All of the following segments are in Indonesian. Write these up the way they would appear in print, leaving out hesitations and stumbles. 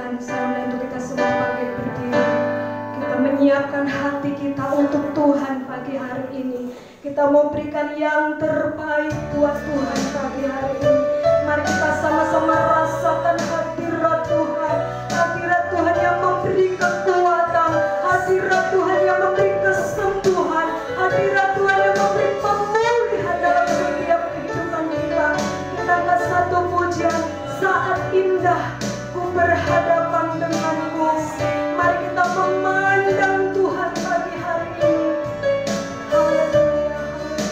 Tuhan, saya untuk kita semua pagi berdiri. Kita menyiapkan hati kita untuk Tuhan pagi hari ini. Kita mau berikan yang terbaik buat Tuhan pagi hari ini. Mari kita sama-sama rasakan hadirat Tuhan. Hadirat Tuhan yang memberi kekuatan. Hadirat Tuhan yang memberi kesembuhan. Hadirat Tuhan yang memberi pemulihan dalam setiap kehidupan kita. Kita angkat satu pujian. Saat indah ku berhadapan denganmu. Mari kita memandang Tuhan pagi hari ini. Haleluya, haleluya.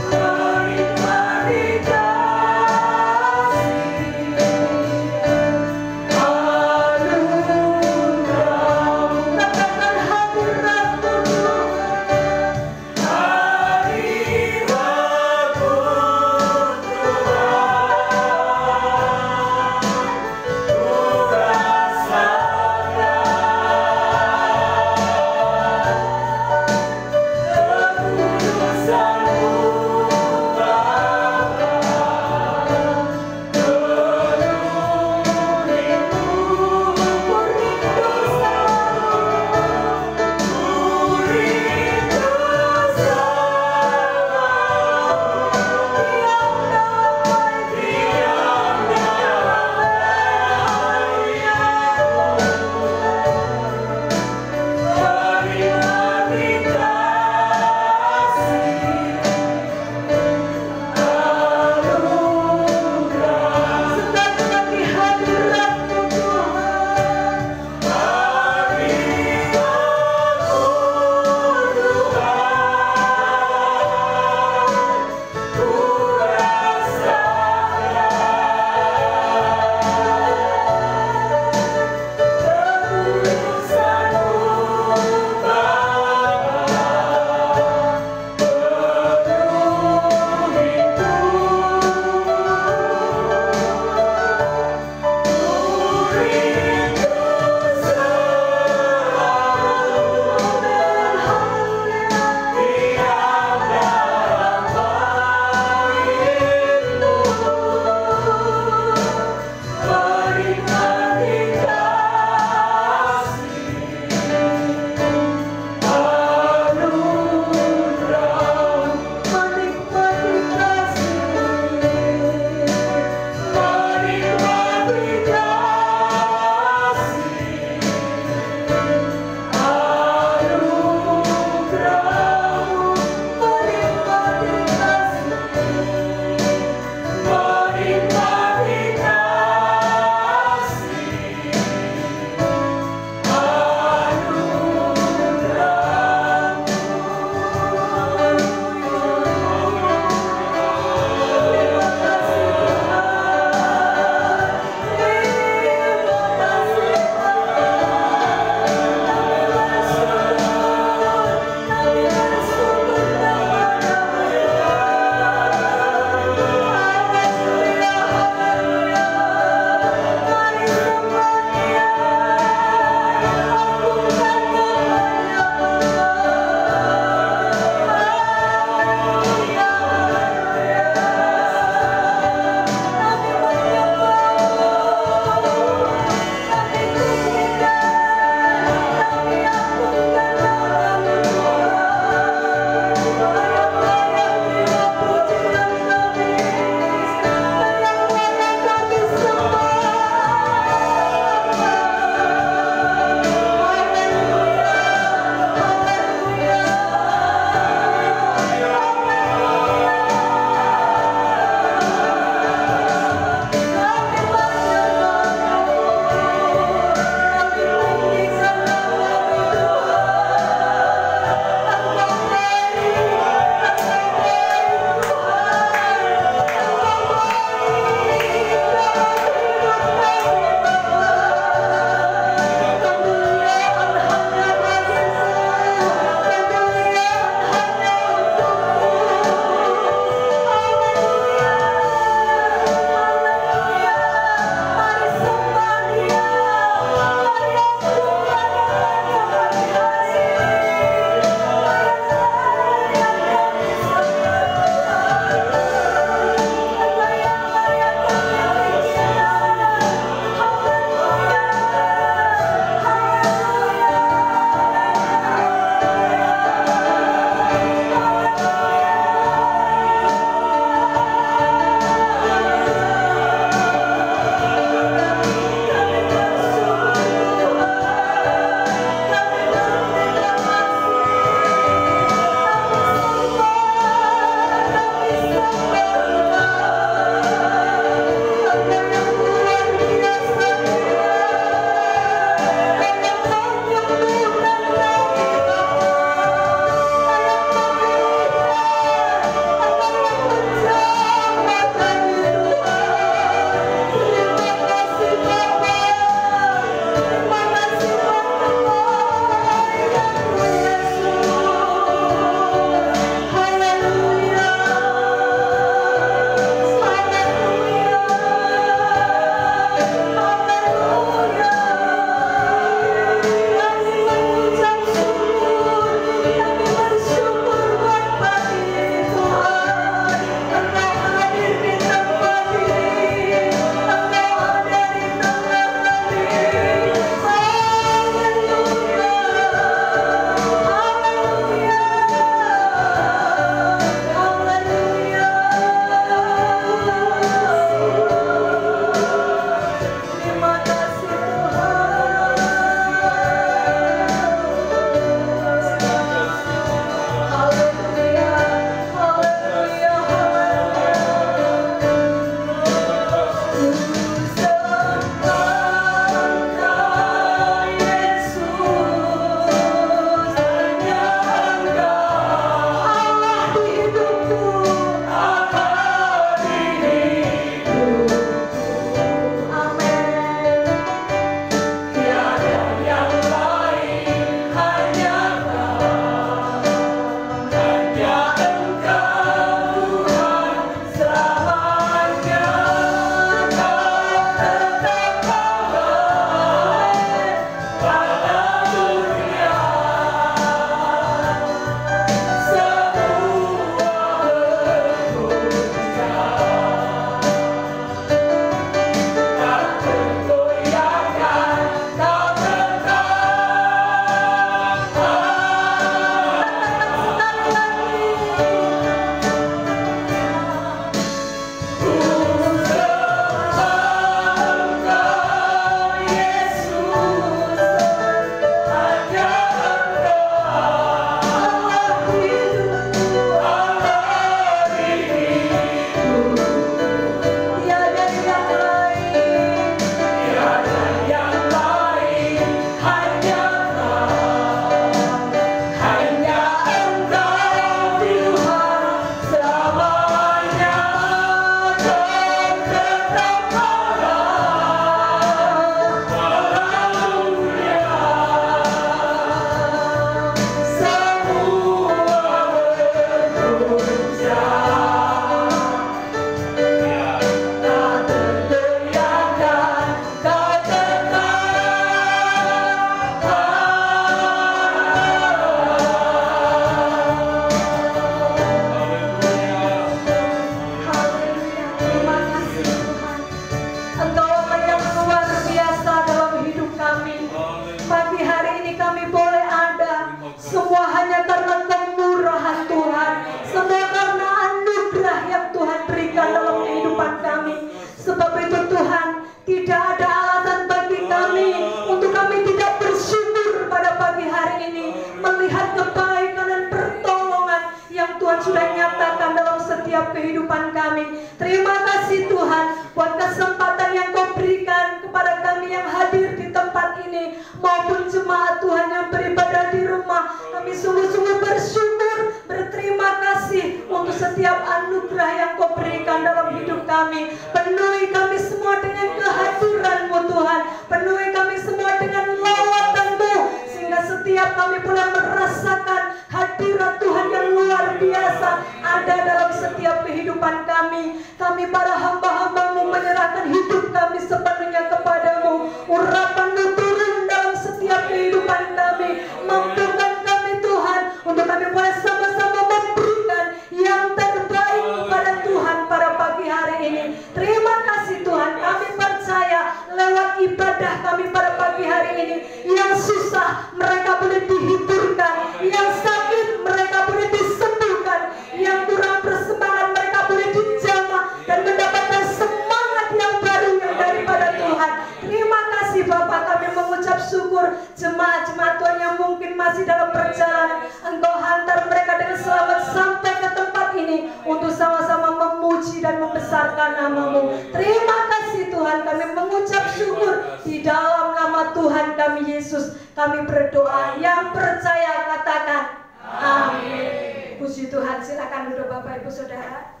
Tuhan sudah nyatakan dalam setiap kehidupan kami. Terima kasih Tuhan buat kesempatan yang Kau berikan kepada kami yang hadir di tempat ini maupun jemaat Tuhan yang beribadah di rumah. Kami sungguh-sungguh bersyukur, berterima kasih untuk setiap anugerah yang Kau berikan dalam hidup kami. Penuhi kami semua dengan kehadiran-Mu Tuhan, penuhi kami semua dengan lawatan-Mu, sehingga setiap kami boleh merasakan hadirat Tuhan yang luar biasa ada dalam setiap kehidupan kami. Kami para hamba-hamba-Mu menyerahkan hidup kami sepenuhnya kepada-Mu. Urapan-Mu turun dalam setiap kehidupan kami. Mampukan kami Tuhan untuk kami boleh sama-sama memberikan yang terbaik kepada Tuhan pada pagi hari ini. Terima kasih Tuhan, kami percaya lewat ibadah kami pada pagi hari ini, yang susah mereka boleh dihiburkan, yang sakit mereka boleh disembuhkan, yang kurang bersemangat mereka boleh dijamah dan mendapatkan semangat yang baru yang daripada Tuhan. Terima kasih Bapak, kami mengucap syukur jemaat-jemaat Tuhan yang mungkin masih dalam perjalanan, Engkau hantar mereka dengan selamat sampai ke tempat ini untuk sama-sama memuji dan membesarkan nama-Mu. Terima kasih Tuhan, kami mengucap syukur di dalam nama Tuhan kami Yesus. Kami berdoa, yang percaya katakan amin. Puji Tuhan, silakan duduk Bapak Ibu Saudara.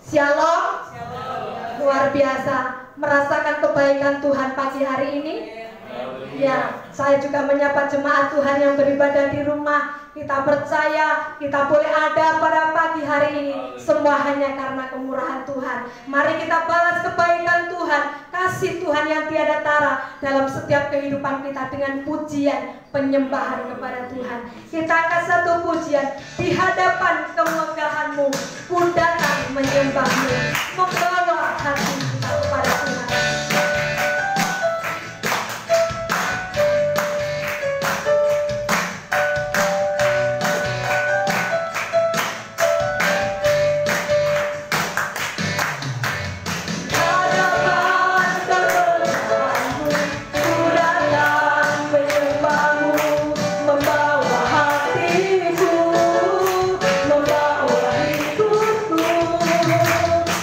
Shalom. Luar biasa merasakan kebaikan Tuhan pagi hari ini. Ya, saya juga menyapa jemaat Tuhan yang beribadah di rumah. Kita percaya kita boleh ada pada pagi hari ini, semua hanya karena kemurahan Tuhan. Mari kita balas kebaikan Tuhan, kasih Tuhan yang tiada tara dalam setiap kehidupan kita dengan pujian, penyembahan kepada Tuhan. Kita angkat satu pujian, di hadapan kemegahan-Mu, ku datang menyembah-Mu, membawa hati kita kepada Tuhan.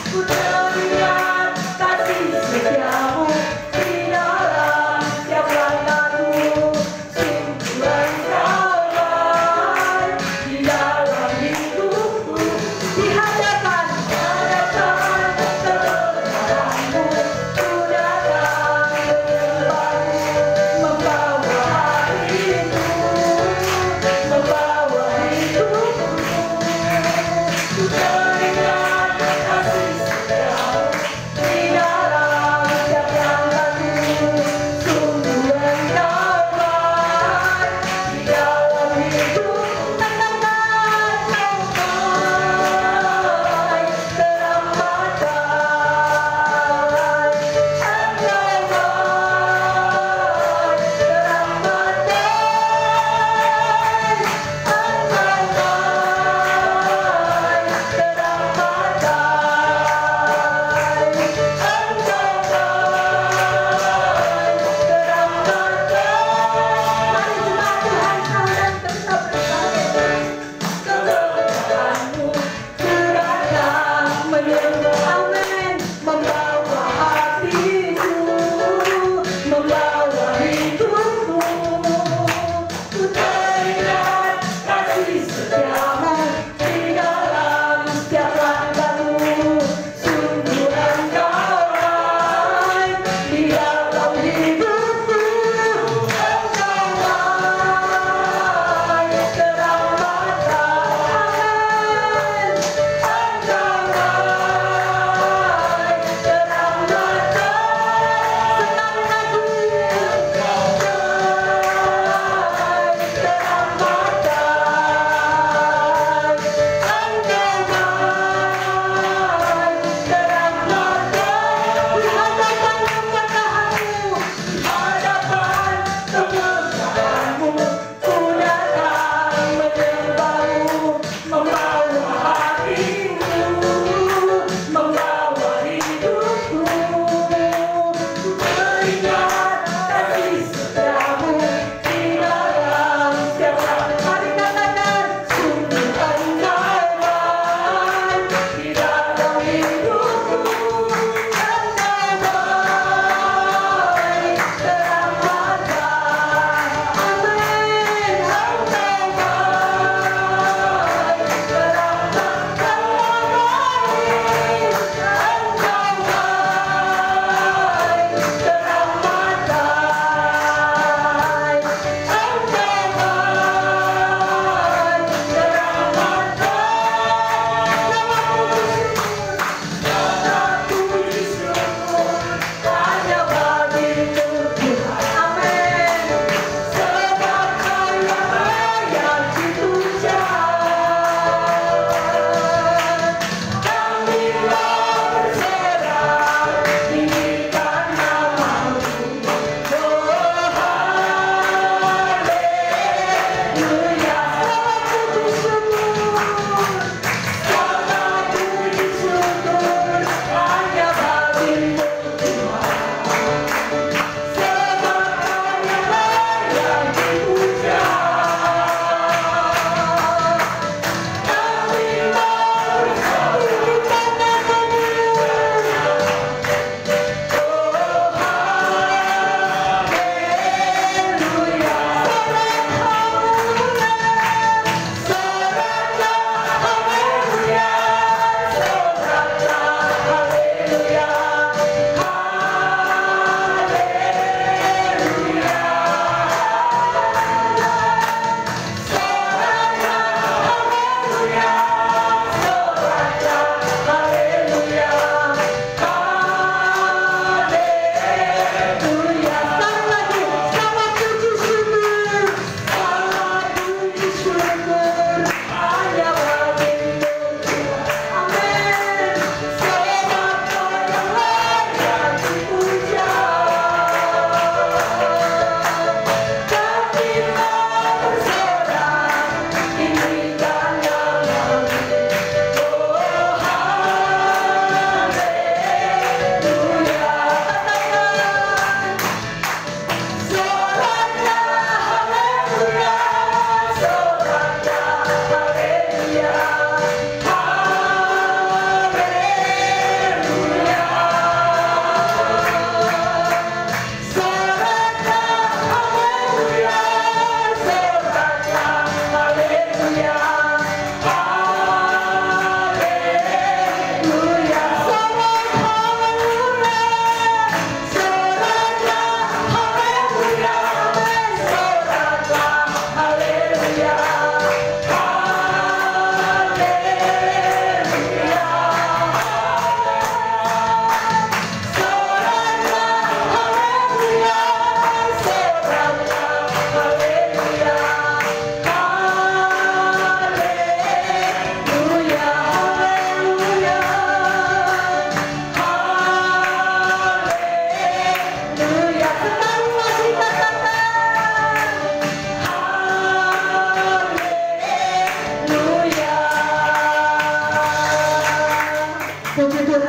Ku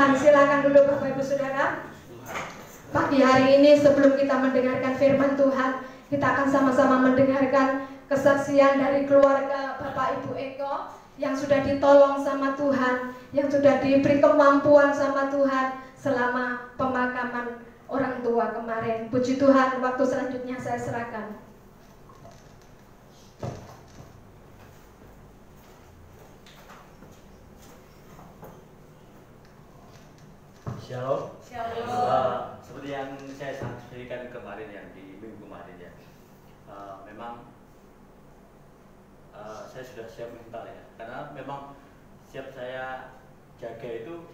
Tuhan. Silakan duduk Bapak Ibu Saudara. Pagi hari ini sebelum kita mendengarkan firman Tuhan, kita akan sama-sama mendengarkan kesaksian dari keluarga Bapak Ibu Eko yang sudah ditolong sama Tuhan, yang sudah diberi kemampuan sama Tuhan selama pemakaman orang tua kemarin. Puji Tuhan, waktu selanjutnya saya serahkan. Shalom. Shalom. Seperti yang saya sampaikan kemarin yang di minggu kemarin ya, memang saya sudah siap mental ya, karena memang siap saya jaga itu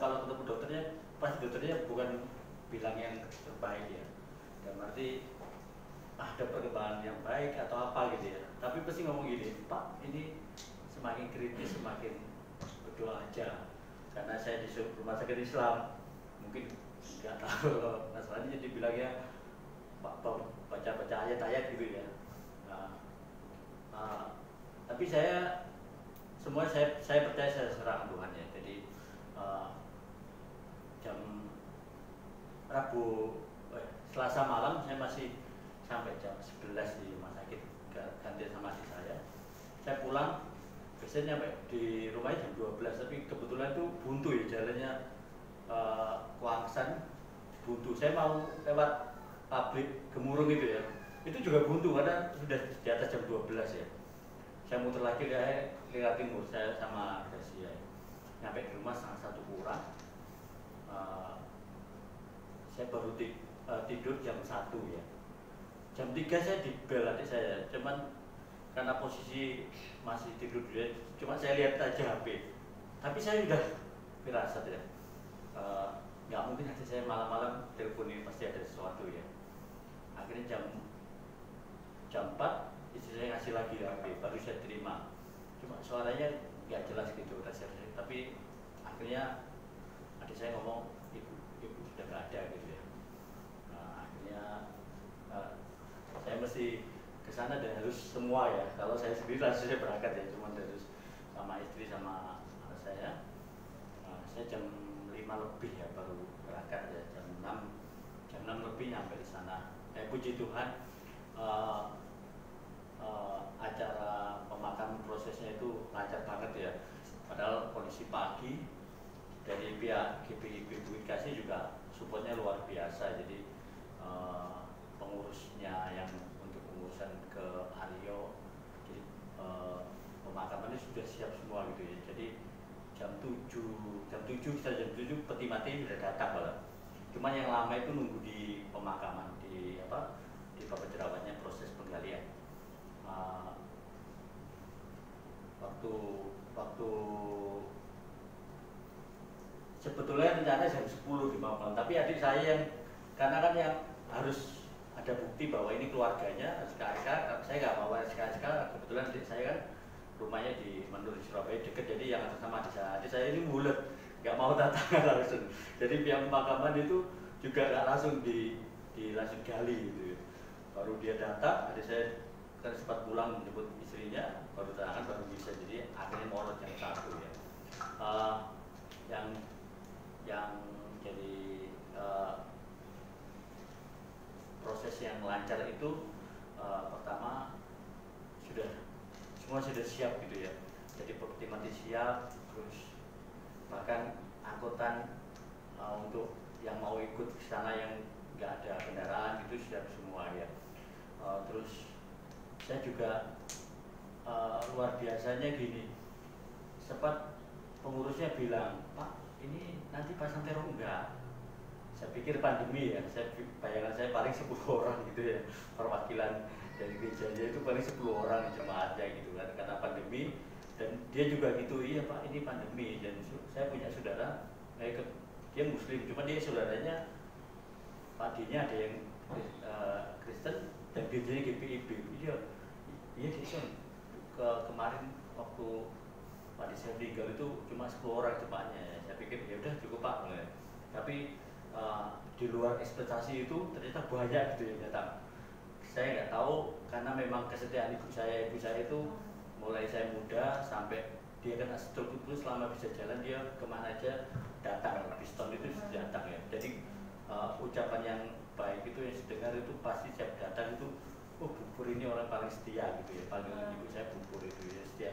kalau ketemu dokternya, pasti dokternya bukan bilang yang terbaik ya, dan berarti ada perkembangan yang baik atau apa gitu ya, tapi pasti ngomong gini, Pak ini semakin kritis semakin berdoa aja. Karena saya di rumah sakit Islam, mungkin nggak tahu masalahnya, jadi bilangnya baca-baca ayat-ayat gitu ya. Tapi saya percaya saya serahkan Tuhan ya. Jadi jam Selasa malam saya masih sampai jam 11 di rumah sakit ganti sama adik saya. Saya pulang. Biasanya nyampe di rumahnya jam 12, tapi kebetulan itu buntu ya jalannya, Kuangsan buntu. Saya mau lewat pabrik Gemurung itu ya, itu juga buntu karena sudah di atas jam 12 ya. Saya muter lagi lewat timur, saya sama Gracia. Nyampe di rumah setengah 1 kurang. Saya baru tidur jam 1 ya. Jam 3 saya dibel adik saya, cuman karena posisi masih tidur dia, cuma saya lihat aja HP. Tapi saya sudah firasat ya, nggak mungkin nanti saya malam-malam telepon ini, pasti ada sesuatu ya. Akhirnya jam 4 istri saya ngasih lagi HP, baru saya terima. Cuma suaranya nggak jelas gitu, tapi akhirnya adik saya ngomong ibu sudah nggak ada gitu ya. Akhirnya saya mesti kesana dan harus semua ya. Kalau saya sendiri langsung saya berangkat ya, cuma harus sama istri sama anak saya. Saya jam 5 lebih ya baru berangkat ya, jam 6 lebih nyampe di sana. Puji Tuhan, acara pemakaman prosesnya itu lancar banget ya. Padahal kondisi pagi dari pihak GPI kasih juga supportnya luar biasa. Jadi pengurusnya yang urusan ke Aryo, jadi pemakamannya sudah siap semua gitu ya. Jadi jam 7 peti mati sudah datang malah. Cuma yang lama itu nunggu di pemakaman di Bapak Jerawatnya proses penggalian. Waktu sebetulnya rencana jam 10 di pemakaman, tapi adik saya yang karena kan yang harus ada bukti bahwa ini keluarganya SKSK, saya nggak bawa SKSK, kebetulan adik saya kan rumahnya di Menur Surabaya dekat, jadi yang atas nama adik saya ini mulut, nggak mau datang langsung. Jadi pihak pemakaman itu juga nggak langsung langsung gali gitu. Baru dia datang, adik saya kan sempat pulang menjemput istrinya, baru datang baru bisa. Jadi akhirnya molot jam 1 ya. Yang jadi proses yang lancar itu pertama semua sudah siap gitu ya. Jadi peti mati siap, terus bahkan angkutan untuk yang mau ikut ke sana yang nggak ada kendaraan itu siap semua ya. Terus saya juga luar biasanya gini, sempat pengurusnya bilang, Pak ini nanti pasang terong enggak? Saya pikir pandemi ya, bayangan saya paling 10 orang gitu ya, perwakilan dari gerejanya itu paling 10 orang jemaatnya gitu kan, karena pandemi. Dan dia juga gitu, iya Pak ini pandemi. Dan saya punya saudara, dia muslim, cuma dia saudaranya padinya ada yang Kristen dan gerejanya GPIB. Iya kemarin waktu padi saya meninggal itu cuma 10 orang jemaatnya. Saya pikir ya udah cukup Pak. Tapi di luar ekspektasi itu ternyata banyak gitu yang datang. Saya nggak tahu karena memang kesetiaan ibu saya itu mulai saya muda sampai dia kan struktur selama bisa jalan dia kemana aja datang, piston itu datang ya. Jadi ucapan yang baik itu yang didengar itu pasti siap datang itu. Oh, Bubur ini orang paling setia gitu ya, paling ibu saya Bubur itu ya setia.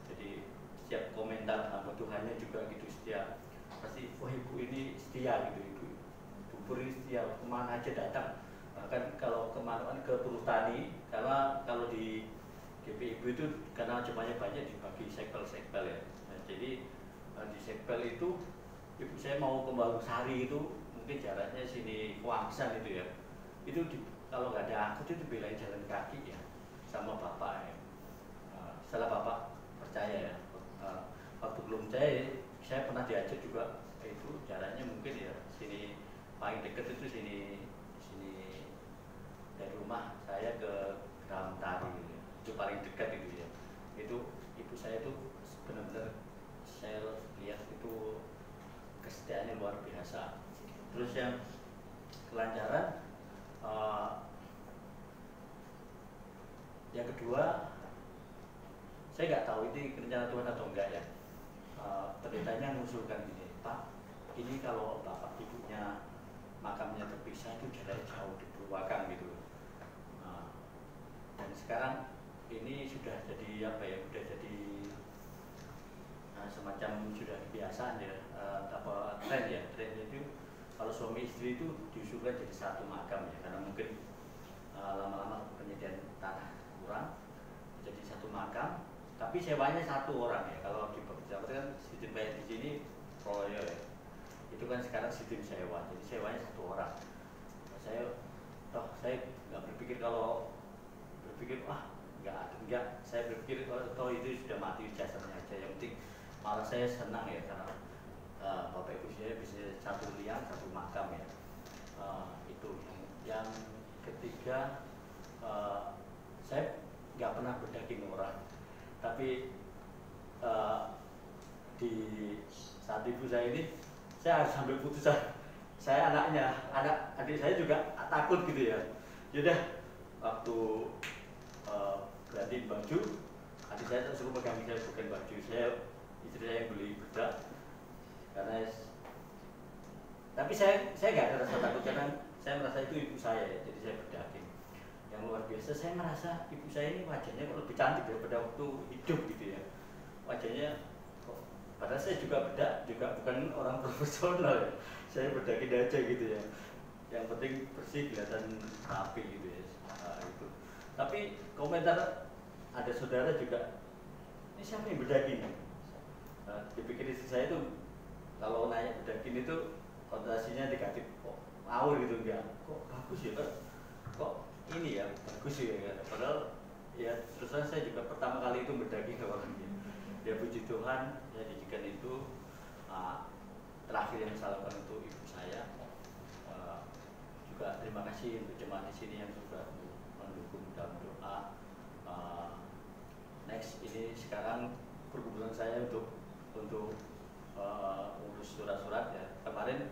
Jadi setiap komentar sama Tuhannya juga gitu setia. Pasti, oh ibu ini setia gitu, ibu Bubur ini setia, kemana aja datang. Bahkan kalau kemana ke Perhutani, karena kalau di GPIB itu karena jemaahnya banyak dibagi sekpel-sekpel ya. Nah, jadi di sekpel itu ibu saya mau ke Sari itu mungkin jaraknya sini Wangsan itu ya. Itu kalau nggak ada angkut itu belain jalan kaki ya sama bapak ya. Setelah bapak percaya ya, waktu belum saya pernah diajak juga itu jaraknya mungkin ya sini paling dekat itu sini dari rumah saya ke Gram Tari gitu ya. Itu paling dekat itu ya. Itu ibu saya itu benar-benar saya lihat itu kesetiaannya luar biasa. Terus yang kelancaran yang kedua, saya nggak tahu ini rencana Tuhan atau enggak ya. Pendetanya mengusulkan gini, Pak, ini kalau bapak ibunya makamnya terpisah itu jaraknya jauh di Purwakan gitu. Dan sekarang ini sudah jadi apa ya? Sudah jadi semacam sudah kebiasaan ya, tren ya. Trennya itu kalau suami istri itu diusulkan jadi satu makam ya, karena mungkin lama-lama penyediaan tanah kurang, jadi satu makam, tapi sewanya satu orang ya. Kalau di pejabat kan sistem bayar di sini royal ya, itu kan sekarang sistem sewa, jadi sewanya satu orang. Saya nggak berpikir saya berpikir kalau itu sudah mati jasanya aja, yang penting malah saya senang ya karena bapak ibu saya bisa satu liang satu makam ya. Itu yang ketiga, saya nggak pernah berdaging orang, tapi di saat ibu saya ini saya harus ambil putusan. Saya adik saya juga takut gitu ya. Yaudah, waktu ganti baju, adik saya suruh pegang saya bukan baju. Istri saya yang beli bedak, tapi saya nggak ada rasa takut karena saya merasa itu ibu saya ya, jadi saya berdaging. Yang luar biasa, saya merasa ibu saya ini wajahnya kok lebih cantik daripada waktu hidup gitu ya. Wajahnya kok, padahal saya juga bedak, juga bukan orang profesional ya. Saya berdaging aja gitu ya. Yang penting bersih, kelihatan rapi gitu ya. Itu. Tapi komentar ada saudara juga, ini siapa yang berdaging? Dipikir istri saya itu kalau nanya berdaging itu konotasinya negatif, kok ngawur gitu, enggak, kok bagus ya Pak, kok ini ya bagus ya. Padahal ya terus terang saya juga pertama kali itu berdaging orangnya. Ya puji Tuhan, ya dijadikan itu terakhir yang saya lakukan untuk ibu saya. Juga terima kasih untuk jemaat di sini yang sudah mendukung dalam doa. Next ini sekarang pergumulan saya untuk urus surat-surat ya. Kemarin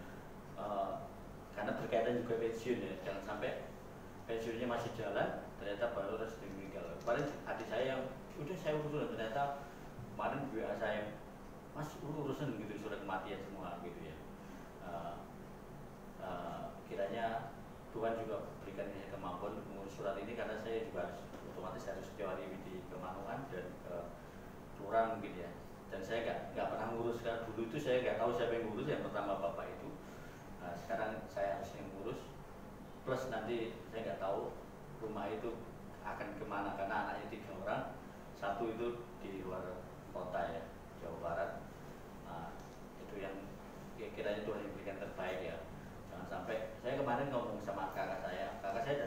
karena berkaitan juga pensiun ya, jangan sampai pensiunnya masih jalan ternyata baru harus meninggal. Kemarin adik saya yang udah saya urus, ternyata kemarin WA saya, Mas urusan gitu surat kematian semua gitu ya. Kiranya Tuhan juga berikan saya kemampuan untuk mengurus surat ini, karena saya juga otomatis harus setiap hari di Kemanuan dan ke Kelurahan mungkin ya. Dan saya nggak pernah ngurus, kan dulu itu saya nggak tahu siapa yang ngurus, yang pertama bapak itu. Sekarang saya harus yang ngurus, plus nanti saya nggak tahu rumah itu akan kemana karena anaknya 3 orang, satu itu di luar kota ya, Jawa Barat. Itu yang kiranya Tuhan yang berikan terbaik ya. Jangan sampai, saya kemarin ngomong sama kakak saya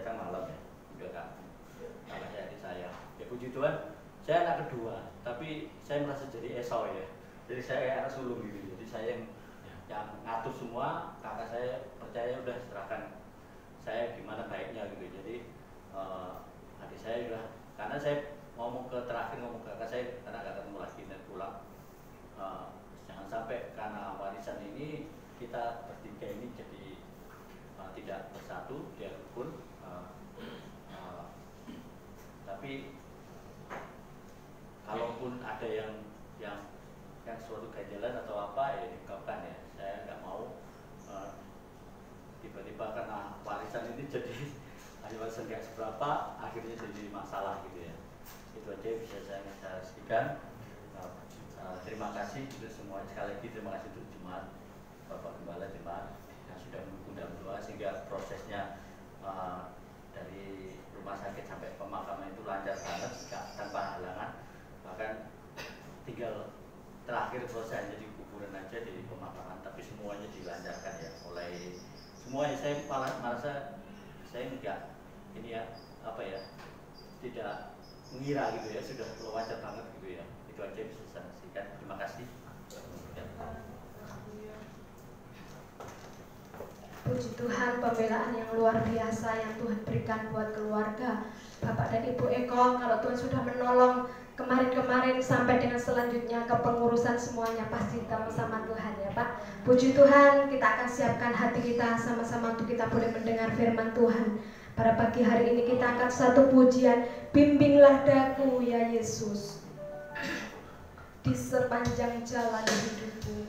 datang malam ya, juga kakak saya adik saya. Ya puji Tuhan, saya anak kedua, tapi saya merasa jadi Esau ya. Jadi saya kayak anak sulung gitu. Jadi saya yang ngatur semua, kakak saya percaya udah serahkan saya gimana baiknya gitu. Jadi adik saya udah, karena saya ngomong ke kakak saya karena gak ketemu lagi dan pulang. Jangan sampai karena warisan ini kita bertiga ini jadi tidak bersatu, dia rukun. Tapi kalaupun ada yang suatu ganjalan atau apa ya diungkapkan ya. Saya nggak mau tiba-tiba karena warisan ini jadi hari warisan nggak seberapa akhirnya jadi masalah gitu ya. Itu aja yang bisa saya saksikan. Terima kasih untuk semua, sekali lagi terima kasih untuk jemaat, Bapak Gembala jemaat yang sudah mendukung dan berdoa sehingga prosesnya dari rumah sakit sampai pemakaman itu lancar banget tanpa halangan. Bahkan tinggal terakhir proses jadi kuburan aja di pemakaman, tapi semuanya dilancarkan ya. Mulai semuanya saya malah merasa saya enggak ini ya apa ya tidak mengira gitu ya, sudah lancar banget gitu ya. Itu aja bisa saya saksikan. Terima kasih. Puji Tuhan, pembelaan yang luar biasa yang Tuhan berikan buat keluarga Bapak dan Ibu Eko. Kalau Tuhan sudah menolong kemarin-kemarin sampai dengan selanjutnya kepengurusan semuanya pasti sama-sama Tuhan ya Pak. Puji Tuhan, kita akan siapkan hati kita sama-sama untuk kita boleh mendengar firman Tuhan. Pada pagi hari ini kita akan satu pujian, bimbinglah daku ya Yesus di sepanjang jalan hidupku.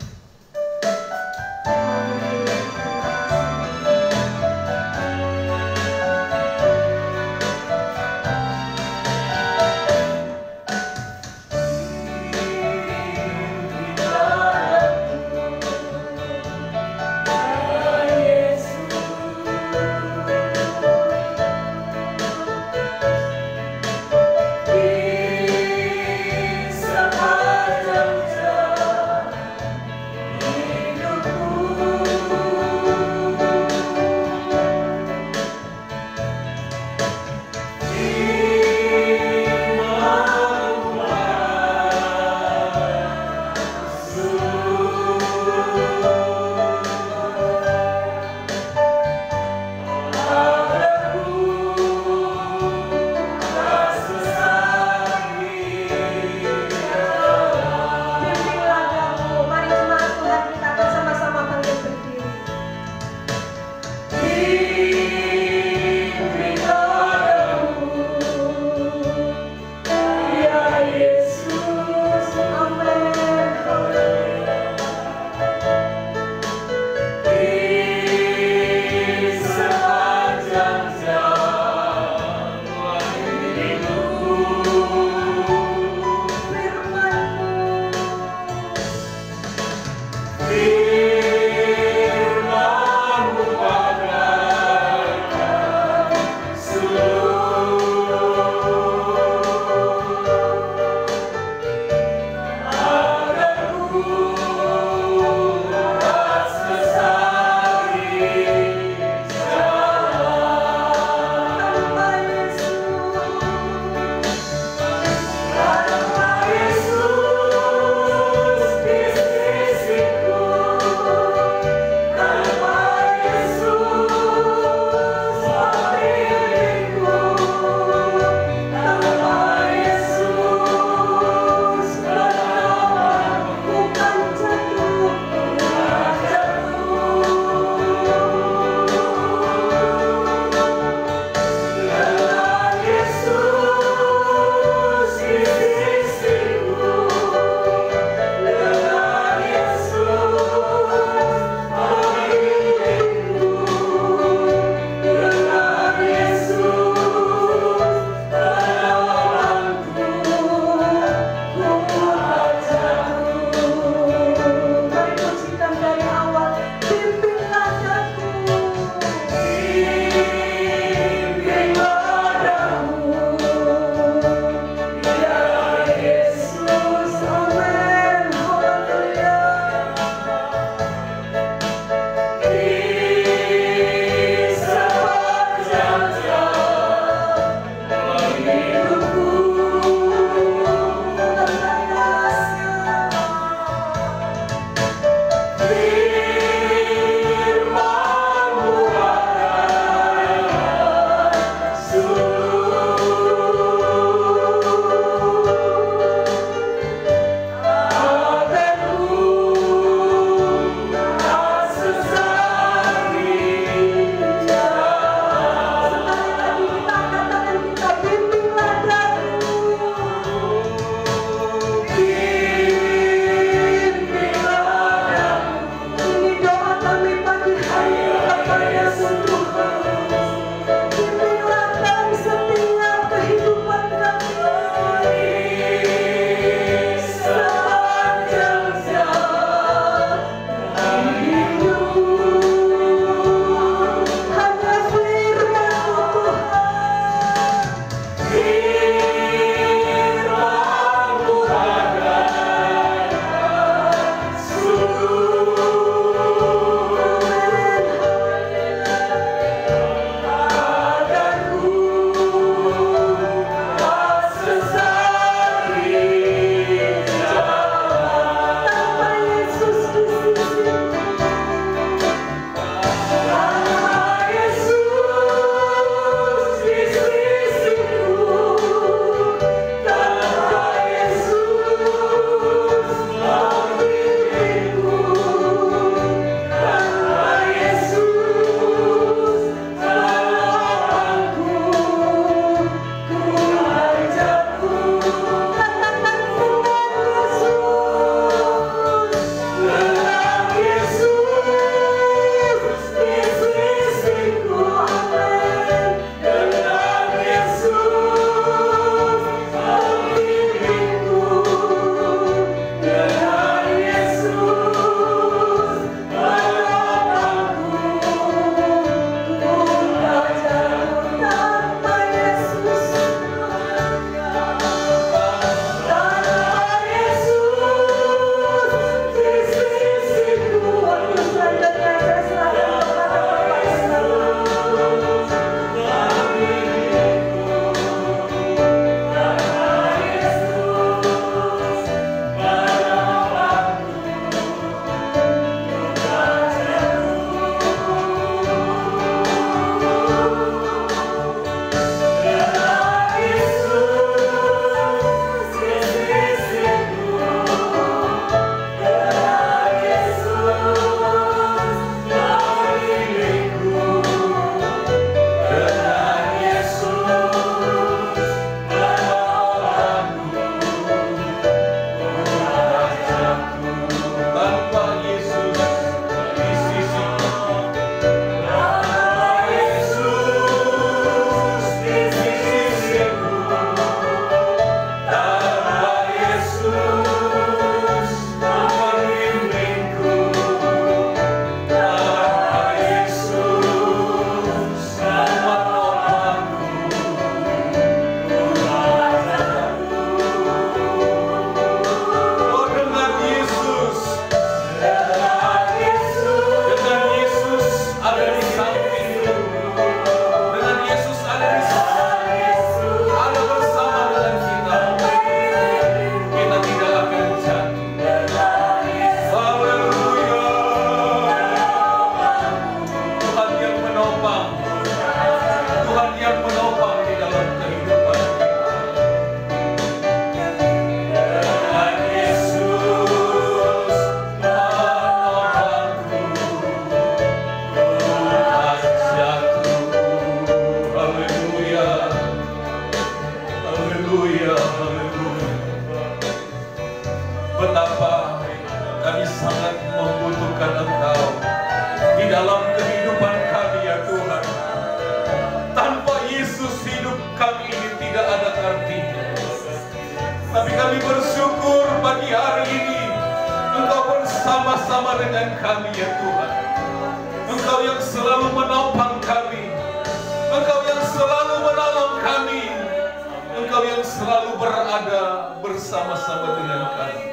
betapa kami sangat membutuhkan Engkau di dalam kehidupan kami ya Tuhan. Tanpa Yesus hidup kami ini tidak ada artinya. Tapi kami bersyukur pagi hari ini Engkau bersama-sama dengan kami ya Tuhan. Engkau yang selalu menopang kami, Engkau yang selalu menolong kami, Engkau yang selalu berada bersama-sama dengan kami.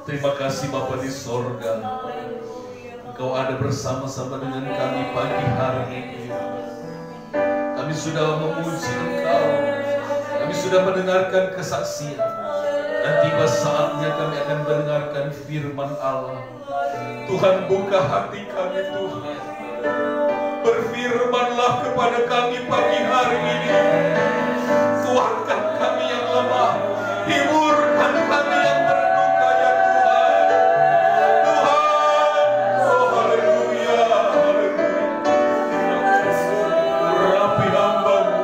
Terima kasih Bapa di sorga, Engkau ada bersama-sama dengan kami pagi hari ini. Kami sudah memuji Engkau, kami sudah mendengarkan kesaksian, dan tiba saatnya kami akan mendengarkan firman Allah. Tuhan, buka hati kami Tuhan, berfirmanlah kepada kami pagi hari ini. Kuatkan kami yang lemah, hiburkan kami yang berduka ya Tuhan. Tuhan, oh haleluya, haleluya. Urapi hamba-Mu,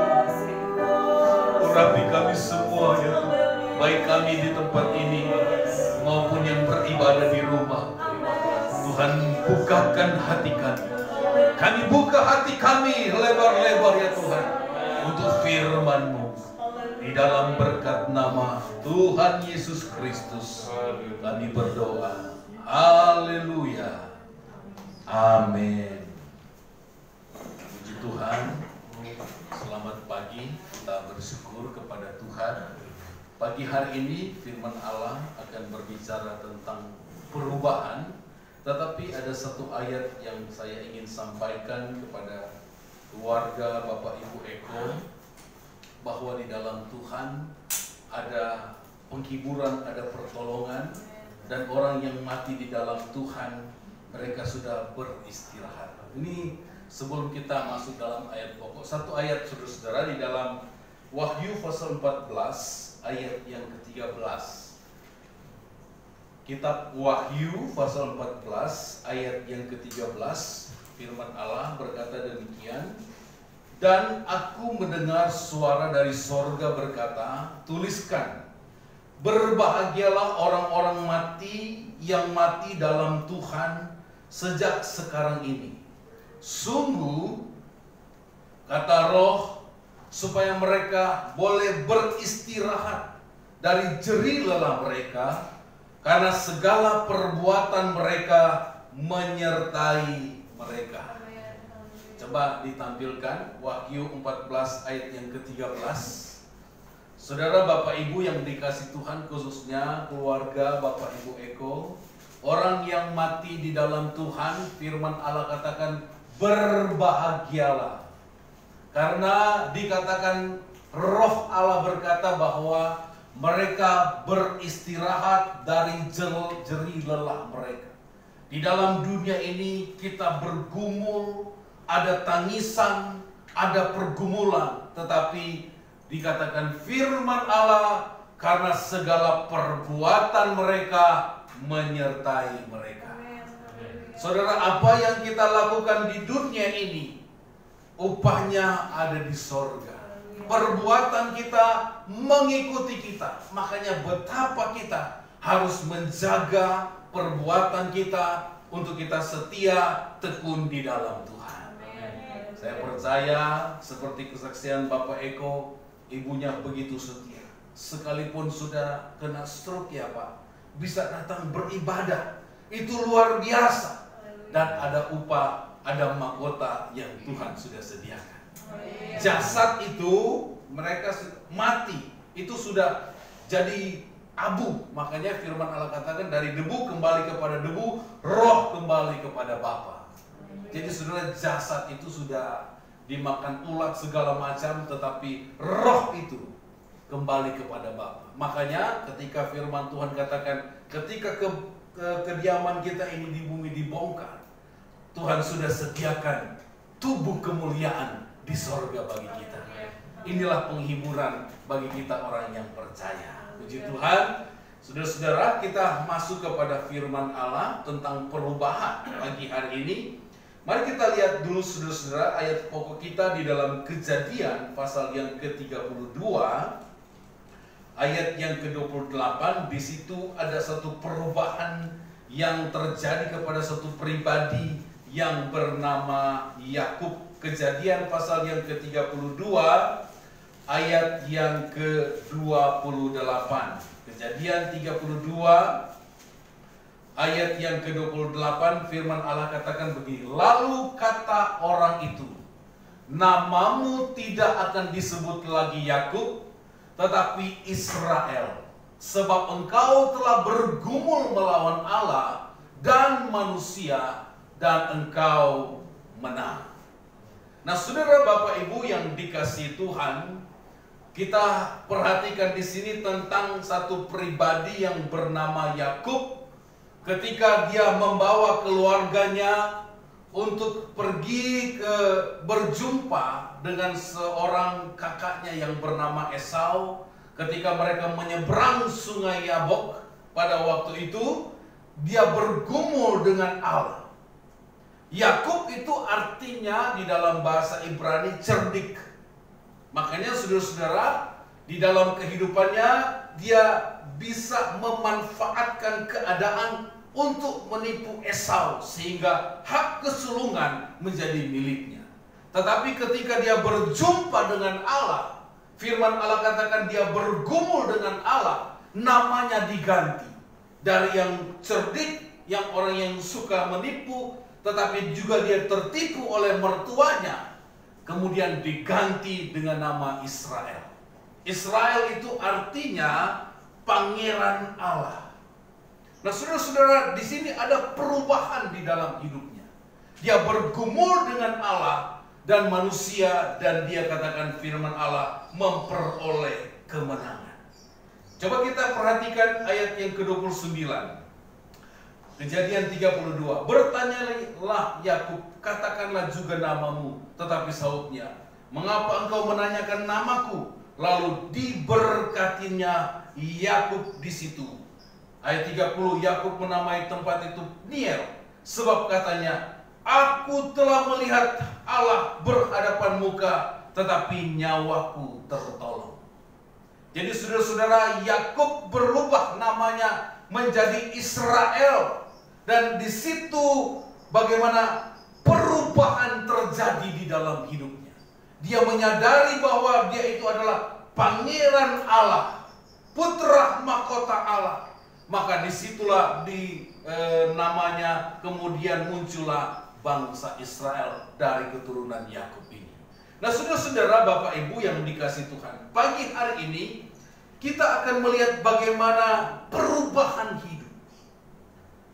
urapi kami semua ya Tuhan, baik kami di tempat ini maupun yang beribadah di rumah. Tuhan, bukakan hati kami. Kami buka hati kami lebar-lebar ya Tuhan untuk firman-Mu. Di dalam berkat nama Tuhan Yesus Kristus kami berdoa. Haleluya. Amin. Puji Tuhan. Selamat pagi. Kita bersyukur kepada Tuhan. Pagi hari ini firman Allah akan berbicara tentang perubahan. Tetapi ada satu ayat yang saya ingin sampaikan kepada keluarga Bapak Ibu Eko, bahwa di dalam Tuhan ada penghiburan, ada pertolongan, dan orang yang mati di dalam Tuhan mereka sudah beristirahat. Ini sebelum kita masuk dalam ayat pokok, satu ayat saudara-saudara di dalam Wahyu pasal 14 ayat yang ke-13. Kitab Wahyu pasal 14 ayat yang ke-13, firman Allah berkata demikian, dan aku mendengar suara dari sorga berkata, tuliskan, berbahagialah orang-orang mati yang mati dalam Tuhan sejak sekarang ini. Sungguh, kata Roh, supaya mereka boleh beristirahat dari jerih lelah mereka, karena segala perbuatan mereka menyertai mereka. Coba ditampilkan Wahyu 14 ayat yang ke-13. Saudara Bapak Ibu yang dikasih Tuhan, khususnya keluarga Bapak Ibu Eko, orang yang mati di dalam Tuhan, firman Allah katakan berbahagialah. Karena dikatakan Roh Allah berkata bahwa mereka beristirahat dari jerih lelah mereka. Di dalam dunia ini kita bergumul, ada tangisan, ada pergumulan, tetapi dikatakan firman Allah, karena segala perbuatan mereka menyertai mereka. Saudara, apa yang kita lakukan di dunia ini, upahnya ada di sorga. Perbuatan kita mengikuti kita. Makanya betapa kita harus menjaga perbuatan kita untuk kita setia tekun di dalam Tuhan. Amen. Saya percaya seperti kesaksian Bapak Eko, ibunya begitu setia. Sekalipun sudah kena stroke ya Pak, bisa datang beribadah. Itu luar biasa. Dan ada upah, ada mahkota yang Tuhan sudah sediakan. Jasad itu mereka mati, itu sudah jadi abu. Makanya firman Allah katakan dari debu kembali kepada debu, roh kembali kepada Bapa. Jadi saudara, jasad itu sudah dimakan ulat segala macam, tetapi roh itu kembali kepada Bapa. Makanya ketika firman Tuhan katakan ketika kediaman kita ini di bumi dibongkar, Tuhan sudah sediakan tubuh kemuliaan di sorga bagi kita. Inilah penghiburan bagi kita orang yang percaya. Puji Tuhan. Saudara-saudara, kita masuk kepada firman Allah tentang perubahan pagi hari ini. Mari kita lihat dulu saudara-saudara ayat pokok kita di dalam Kejadian pasal yang ke-32 ayat yang ke-28, di situ ada satu perubahan yang terjadi kepada satu pribadi yang bernama Yakub. Kejadian pasal yang ke-32 ayat yang ke-28. Kejadian 32 ayat yang ke-28, firman Allah katakan begini, lalu kata orang itu, namamu tidak akan disebut lagi Yakub, tetapi Israel, sebab engkau telah bergumul melawan Allah dan manusia, dan engkau menang. Nah, saudara, Bapak Ibu yang dikasihi Tuhan, kita perhatikan di sini tentang satu pribadi yang bernama Yakub. Ketika dia membawa keluarganya untuk pergi berjumpa dengan seorang kakaknya yang bernama Esau, ketika mereka menyeberang sungai Yabok, pada waktu itu dia bergumul dengan Allah. Yakub itu artinya di dalam bahasa Ibrani cerdik. Makanya saudara-saudara, di dalam kehidupannya dia bisa memanfaatkan keadaan untuk menipu Esau sehingga hak kesulungan menjadi miliknya. Tetapi ketika dia berjumpa dengan Allah, firman Allah katakan dia bergumul dengan Allah, namanya diganti. Dari yang cerdik, yang orang yang suka menipu, tetapi juga dia tertipu oleh mertuanya, kemudian diganti dengan nama Israel. Israel itu artinya pangeran Allah. Nah, saudara-saudara, di sini ada perubahan di dalam hidupnya. Dia bergumul dengan Allah dan manusia, dan dia katakan firman Allah memperoleh kemenangan. Coba kita perhatikan ayat yang ke-29. Kejadian 32, bertanyalah Yakub, katakanlah juga namamu. Tetapi sautnya, mengapa engkau menanyakan namaku? Lalu diberkatinya Yakub di situ. Ayat 30, Yakub menamai tempat itu Niel, sebab katanya, aku telah melihat Allah berhadapan muka, tetapi nyawaku tertolong. Jadi saudara-saudara, Yakub berubah namanya menjadi Israel. Dan di situ bagaimana perubahan terjadi di dalam hidupnya. Dia menyadari bahwa dia itu adalah pangeran Allah, putra mahkota Allah. Maka disitulah namanya kemudian muncullah bangsa Israel dari keturunan Yakub ini. Nah, saudara-saudara, Bapak Ibu yang dikasihi Tuhan, pagi hari ini kita akan melihat bagaimana perubahan hidup.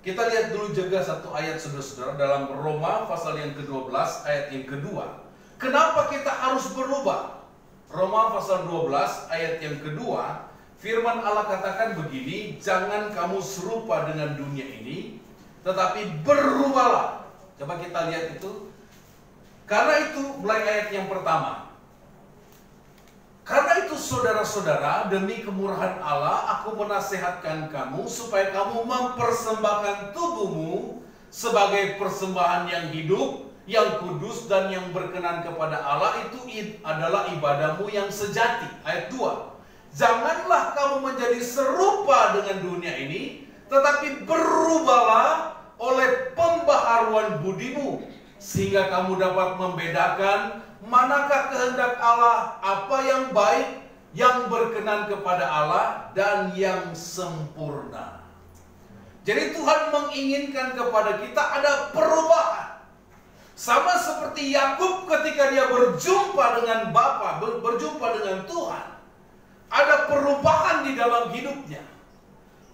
Kita lihat dulu juga satu ayat, saudara-saudara, dalam Roma pasal yang ke-12 ayat yang kedua. Kenapa kita harus berubah? Roma pasal 12 ayat yang kedua, firman Allah katakan begini, jangan kamu serupa dengan dunia ini, tetapi berubahlah. Coba kita lihat itu. Karena itu, mulai ayat yang pertama. Karena itu saudara-saudara, demi kemurahan Allah, aku menasihatkan kamu supaya kamu mempersembahkan tubuhmu sebagai persembahan yang hidup, yang kudus dan yang berkenan kepada Allah. Itu adalah ibadahmu yang sejati. Ayat 2. Janganlah kamu menjadi serupa dengan dunia ini, tetapi berubahlah oleh pembaharuan budimu, sehingga kamu dapat membedakan manakah kehendak Allah, apa yang baik, yang berkenan kepada Allah, dan yang sempurna. Jadi Tuhan menginginkan kepada kita ada perubahan. Sama seperti Yakub ketika dia berjumpa dengan Bapa, berjumpa dengan Tuhan. Ada perubahan di dalam hidupnya.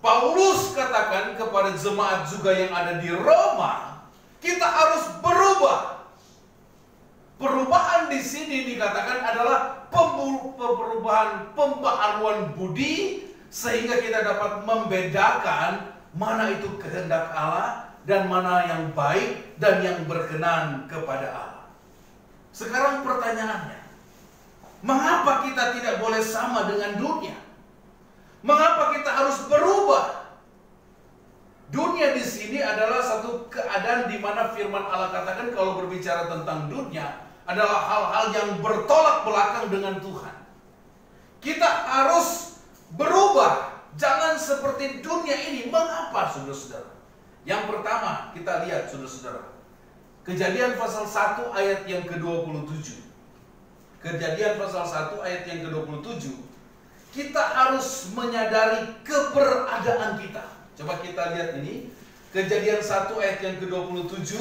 Paulus katakan kepada jemaat juga yang ada di Roma, kita harus berubah. Perubahan di sini dikatakan adalah perubahan pembaharuan budi, sehingga kita dapat membedakan mana itu kehendak Allah dan mana yang baik dan yang berkenan kepada Allah. Sekarang pertanyaannya, mengapa kita tidak boleh sama dengan dunia? Mengapa kita harus berubah? Dunia di sini adalah satu keadaan di mana firman Allah katakan kalau berbicara tentang dunia adalah hal-hal yang bertolak belakang dengan Tuhan. Kita harus berubah. Jangan seperti dunia ini. Mengapa, saudara-saudara? Yang pertama, kita lihat, saudara-saudara. Kejadian pasal 1 ayat yang ke-27. Kejadian pasal 1 ayat yang ke-27. Kita harus menyadari keberadaan kita. Coba kita lihat ini. Kejadian 1 ayat yang ke-27.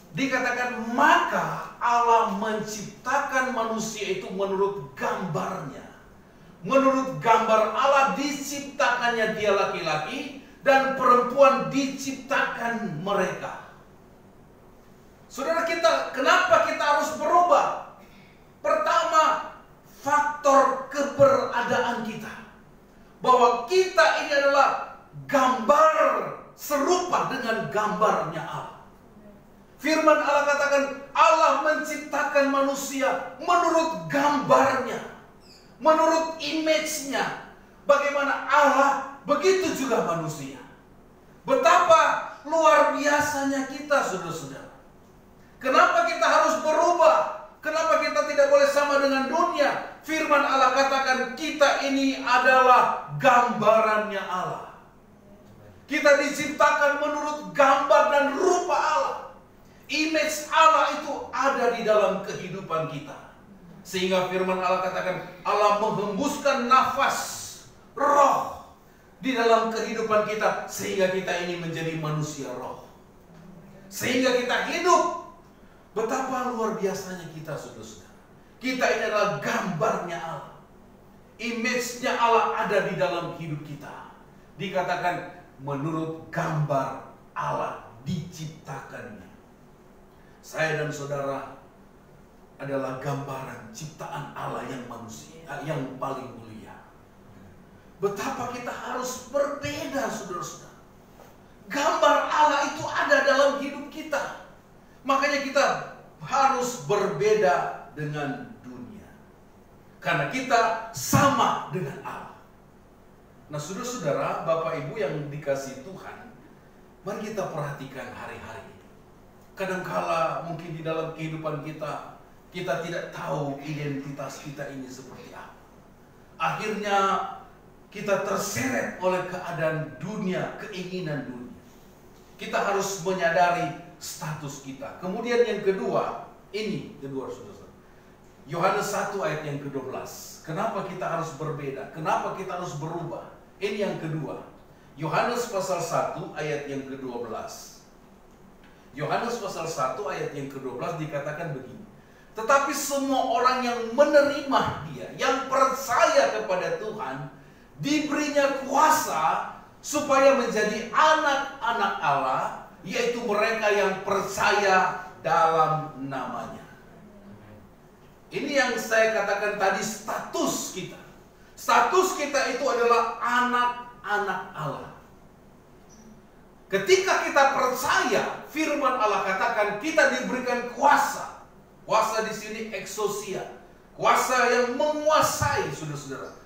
Dikatakan, maka Allah menciptakan manusia itu menurut gambarnya. Menurut gambar Allah diciptakannya dia laki-laki, dan perempuan diciptakan mereka. Saudara, kenapa kita harus berubah? Pertama, faktor keberadaan kita. Bahwa kita ini adalah gambar serupa dengan gambarnya Allah. Firman Allah katakan, Allah menciptakan manusia menurut gambarnya, menurut image-nya. Bagaimana Allah, begitu juga manusia. Betapa luar biasanya kita, saudara-saudara. Kenapa kita harus berubah? Kenapa kita tidak boleh sama dengan dunia? Firman Allah katakan, kita ini adalah gambarannya Allah. Kita diciptakan menurut gambar dan rupa Allah. Image Allah itu ada di dalam kehidupan kita. Sehingga firman Allah katakan, Allah menghembuskan nafas roh di dalam kehidupan kita, sehingga kita ini menjadi manusia roh. Sehingga kita hidup. Betapa luar biasanya kita, saudara-saudara. Kita ini adalah gambarnya Allah. Image-nya Allah ada di dalam hidup kita. Dikatakan menurut gambar Allah diciptakannya. Saya dan saudara adalah gambaran ciptaan Allah yang manusia, yang paling mulia. Betapa kita harus berbeda, saudara-saudara. Gambar Allah itu ada dalam hidup kita. Makanya kita harus berbeda dengan dunia. Karena kita sama dengan Allah. Nah, saudara-saudara, Bapak Ibu yang dikasihi Tuhan, mari kita perhatikan hari-hari. Kadangkala mungkin di dalam kehidupan kita, kita tidak tahu identitas kita ini seperti apa. Akhirnya kita terseret oleh keadaan dunia, keinginan dunia. Kita harus menyadari status kita. Kemudian yang kedua, saudara-saudara. Yohanes 1 ayat yang ke-12. Kenapa kita harus berbeda? Kenapa kita harus berubah? Ini yang kedua. Yohanes pasal 1 ayat yang ke-12. Yohanes pasal 1 ayat yang ke-12 dikatakan begini. Tetapi semua orang yang menerima dia, yang percaya kepada Tuhan, diberinya kuasa supaya menjadi anak-anak Allah, yaitu mereka yang percaya dalam namanya. Ini yang saya katakan tadi, status kita. Status kita itu adalah anak-anak Allah. Ketika kita percaya, firman Allah katakan kita diberikan kuasa. Kuasa di sini exousia, kuasa yang menguasai, saudara-saudara,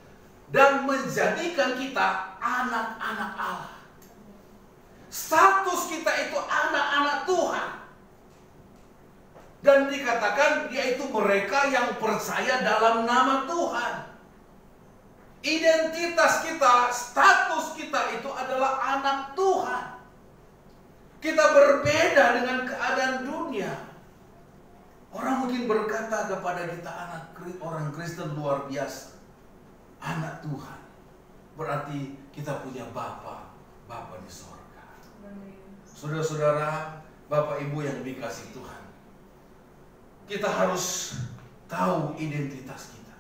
dan menjadikan kita anak-anak Allah. Status kita itu anak-anak Tuhan. Dan dikatakan yaitu mereka yang percaya dalam nama Tuhan. Identitas kita, status kita itu adalah anak Tuhan. Kita berbeda dengan keadaan dunia. Orang mungkin berkata kepada kita, orang Kristen luar biasa, anak Tuhan. Berarti kita punya Bapa di sorga. Saudara-saudara, Bapak Ibu yang dikasihi Tuhan, kita harus tahu identitas kita,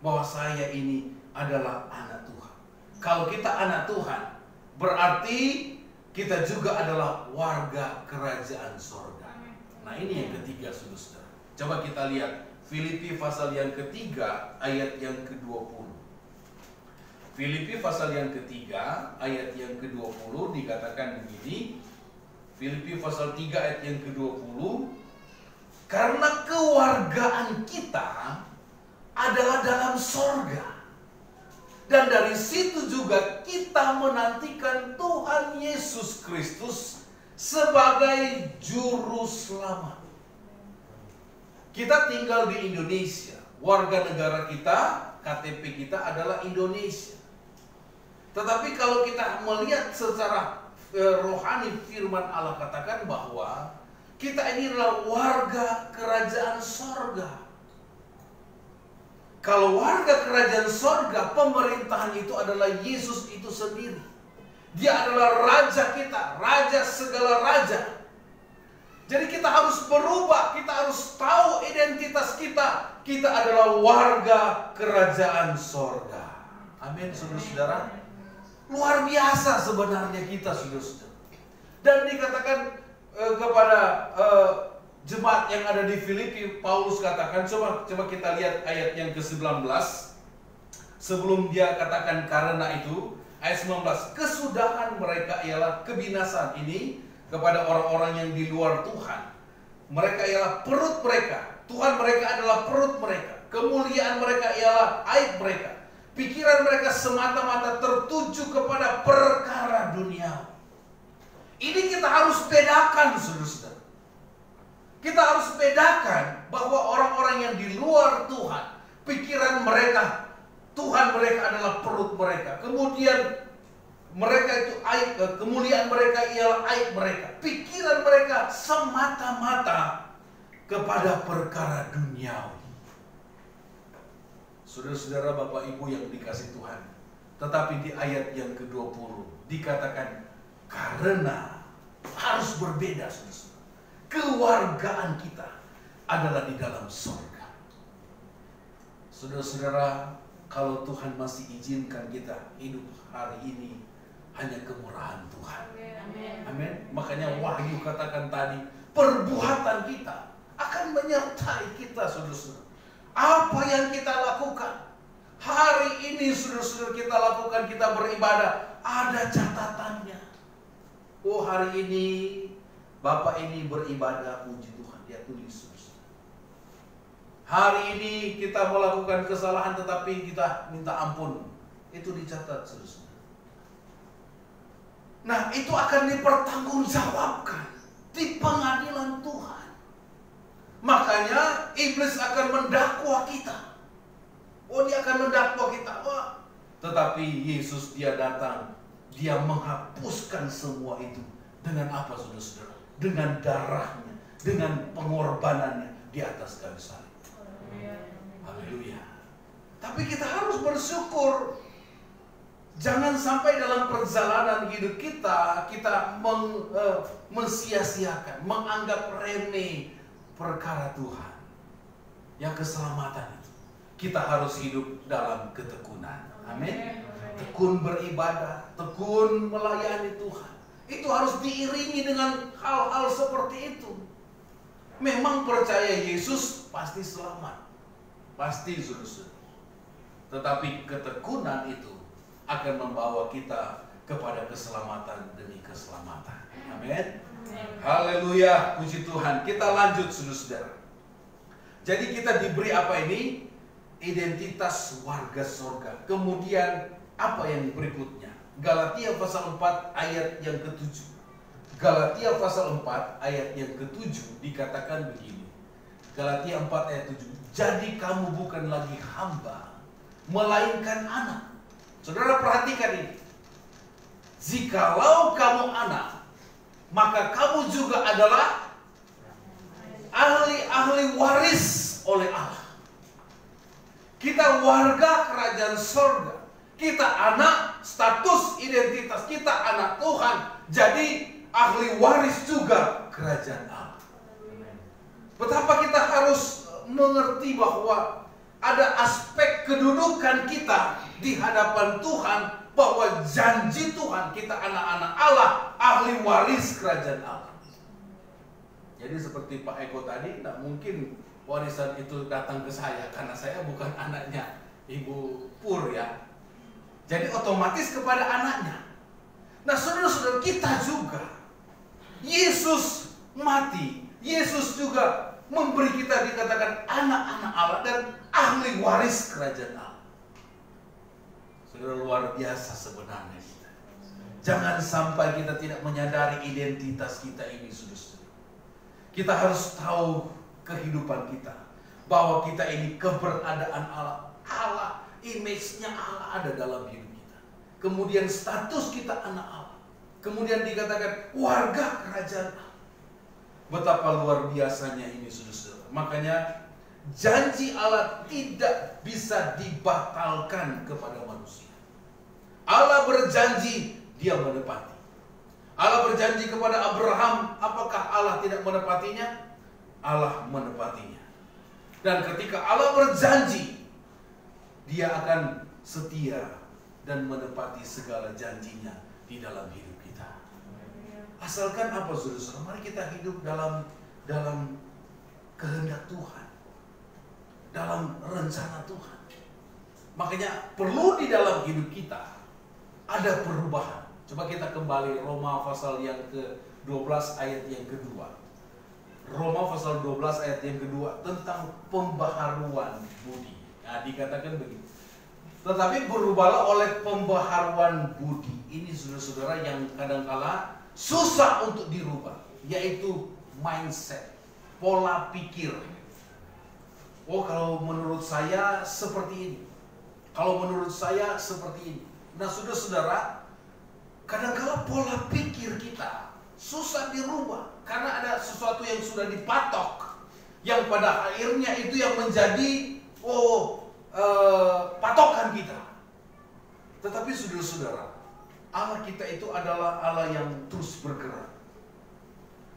bahwa saya ini adalah anak Tuhan. Kalau kita anak Tuhan, berarti kita juga adalah warga kerajaan sorga. Nah, ini yang ketiga, saudara-saudara. Coba kita lihat Filipi pasal yang ketiga ayat yang ke-20. Filipi pasal yang ketiga ayat yang ke-20 dikatakan begini. Filipi pasal 3 ayat yang ke-20. Karena kewargaan kita adalah dalam sorga. Dan dari situ juga kita menantikan Tuhan Yesus Kristus sebagai juru selamat. Kita tinggal di Indonesia. Warga negara kita, KTP kita adalah Indonesia. Tetapi kalau kita melihat secara rohani, firman Allah katakan bahwa kita ini adalah warga kerajaan sorga. Kalau warga kerajaan sorga, pemerintahan itu adalah Yesus itu sendiri. Dia adalah raja kita, raja segala raja. Jadi kita harus berubah, kita harus tahu identitas kita. Kita adalah warga kerajaan sorga. Amin, saudara-saudara. Luar biasa sebenarnya kita, saudara-saudara. Dan dikatakan kepada jemaat yang ada di Filipi, Paulus katakan, coba kita lihat ayat yang ke-19. Sebelum dia katakan karena itu, ayat 19, kesudahan mereka ialah kebinasaan ini kepada orang-orang yang di luar Tuhan. Mereka ialah perut mereka. Tuhan mereka adalah perut mereka. Kemuliaan mereka ialah aib mereka. Pikiran mereka semata-mata tertuju kepada perkara dunia. Ini kita harus bedakan, saudara-saudara. Kita harus bedakan bahwa orang-orang yang di luar Tuhan, pikiran mereka, Tuhan mereka adalah perut mereka. Kemudian mereka itu aib, kemuliaan mereka ialah aib mereka. Pikiran mereka semata-mata kepada perkara duniawi. Saudara-saudara, Bapak Ibu yang dikasih Tuhan. Tetapi di ayat yang ke-20 dikatakan karena harus berbeda, saudara. Kewargaan kita adalah di dalam surga. Saudara-saudara, kalau Tuhan masih izinkan kita hidup hari ini, hanya kemurahan Tuhan. Amin. Makanya Wahyu katakan tadi, perbuatan kita akan menyertai kita, saudara-saudara. Apa yang kita lakukan hari ini, saudara-saudara, kita lakukan, kita beribadah, ada catatannya. Oh, hari ini Bapak ini beribadah, puji Tuhan, dia tulis, saudara. Hari ini kita melakukan kesalahan tetapi kita minta ampun, itu dicatat, saudara. Nah, itu akan dipertanggungjawabkan di pengadilan Tuhan. Makanya iblis akan mendakwa kita. Oh, dia akan mendakwa kita. Wah. Tetapi Yesus dia datang, dia menghapuskan semua itu. Dengan apa, saudara-saudara? Dengan darahnya, dengan pengorbanannya di atas kayu salib. Haleluya. Tapi kita harus bersyukur. Jangan sampai dalam perjalanan hidup kita mensia-siakan, menganggap remeh perkara Tuhan. Yang keselamatan itu. Kita harus hidup dalam ketekunan. Amin. Tekun beribadah, tekun melayani Tuhan. Itu harus diiringi dengan hal-hal seperti itu. Memang percaya Yesus pasti selamat. Pasti, saudara. Tetapi ketekunan itu akan membawa kita kepada keselamatan demi keselamatan. Amin. Haleluya, puji Tuhan. Kita lanjut, saudara-saudara. Jadi kita diberi apa ini? Identitas warga surga. Kemudian apa yang berikutnya? Galatia pasal 4 ayat yang ke-7. Galatia pasal 4 ayat yang ke-7 dikatakan begini. Galatia 4 ayat 7. Jadi kamu bukan lagi hamba, melainkan anak. Saudara perhatikan ini. Jikalau kamu anak, maka kamu juga adalah ahli-ahli waris oleh Allah. Kita warga kerajaan surga. Kita anak, status identitas kita anak Tuhan. Jadi ahli waris juga kerajaan Allah. Betapa kita harus mengerti bahwa ada aspek kedudukan kita di hadapan Tuhan, bahwa janji Tuhan kita anak-anak Allah, ahli waris kerajaan Allah. Jadi seperti Pak Eko tadi, tidak mungkin warisan itu datang ke saya karena saya bukan anaknya Ibu Pur ya. Jadi otomatis kepada anaknya. Nah, saudara-saudara, kita juga, Yesus mati, Yesus juga memberi kita dikatakan anak-anak Allah dan ahli waris kerajaan Allah. Saudara, luar biasa sebenarnya kita. Jangan sampai kita tidak menyadari identitas kita ini, saudara-saudara. Kita harus tahu kehidupan kita, bahwa kita ini keberadaan Allah. Allah, image-nya Allah ada dalam hidup kita. kemudian status kita anak Allah, kemudian dikatakan warga kerajaan Allah. Betapa luar biasanya ini, saudara-saudara. Makanya janji Allah tidak bisa dibatalkan kepada manusia. Allah berjanji, dia menepati. Allah berjanji kepada Abraham, apakah Allah tidak menepatinya? Allah menepatinya. Dan ketika Allah berjanji, dia akan setia dan menepati segala janjinya di dalam hidup kita. Asalkan apa, saudara-saudara? Mari kita hidup dalam kehendak Tuhan, dalam rencana Tuhan. Makanya perlu di dalam hidup kita ada perubahan. Coba kita kembali Roma pasal yang ke-12 ayat yang kedua. Roma pasal 12 ayat yang kedua tentang pembaharuan budi. Nah, dikatakan begitu. Tetapi berubahlah oleh pembaharuan budi. Ini saudara-saudara yang kadangkala susah untuk dirubah, yaitu mindset, pola pikir. Oh, kalau menurut saya seperti ini. Kalau menurut saya seperti ini. Nah, saudara-saudara, kadangkala pola pikir kita susah dirubah karena ada sesuatu yang sudah dipatok, yang pada akhirnya itu yang menjadi patokan kita. Tetapi saudara-saudara, Allah kita itu adalah Allah yang terus bergerak.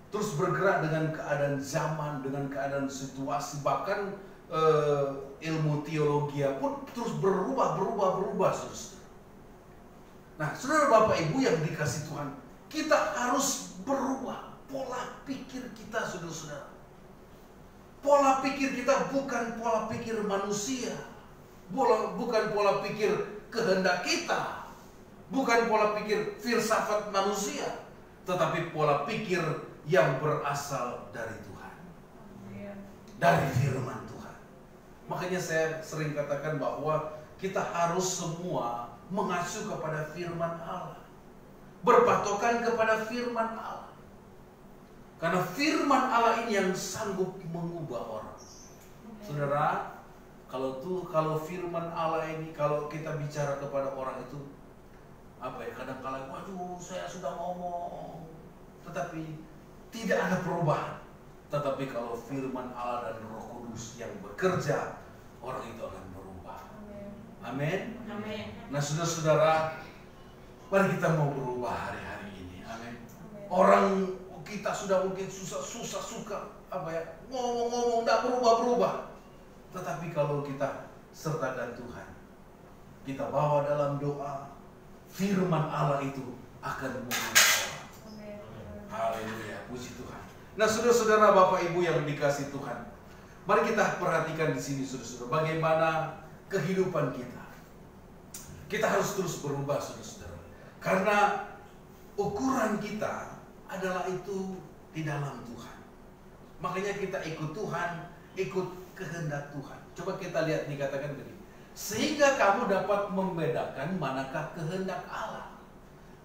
Terus bergerak dengan keadaan zaman, dengan keadaan situasi, bahkan ilmu teologi pun terus berubah, saudara. Nah, saudara Bapak Ibu yang dikasih Tuhan, kita harus berubah pola pikir kita, saudara-saudara. Pola pikir kita bukan pola pikir manusia, bukan pola pikir kehendak kita, bukan pola pikir filsafat manusia, tetapi pola pikir yang berasal dari Tuhan, dari firman Tuhan. Makanya saya sering katakan bahwa kita harus semua mengacu kepada firman Allah, berpatokan kepada firman Allah, karena firman Allah ini yang sanggup mengubah orang. Saudara, kalau firman Allah ini, kalau kita bicara kepada orang itu, kadang-kadang, waduh, saya sudah ngomong, tetapi tidak ada perubahan. Tetapi kalau firman Allah dan Roh Kudus yang bekerja, orang itu akan berubah. Amin. Nah, saudara-saudara, mari kita mau berubah hari-hari ini. Amin. Orang kita sudah mungkin susah suka ngomong-ngomong, tidak berubah-berubah. Tetapi kalau kita sertakan Tuhan, kita bawa dalam doa, firman Allah itu akan mengubah orang. Haleluya, puji Tuhan. Nah, saudara-saudara, Bapak Ibu yang dikasih Tuhan, mari kita perhatikan di sini, saudara-saudara, bagaimana kehidupan kita. Kita harus terus berubah, saudara-saudara, karena ukuran kita adalah itu di dalam Tuhan. Makanya kita ikut Tuhan, ikut kehendak Tuhan. Coba kita lihat, dikatakan begini, sehingga kamu dapat membedakan manakah kehendak Allah,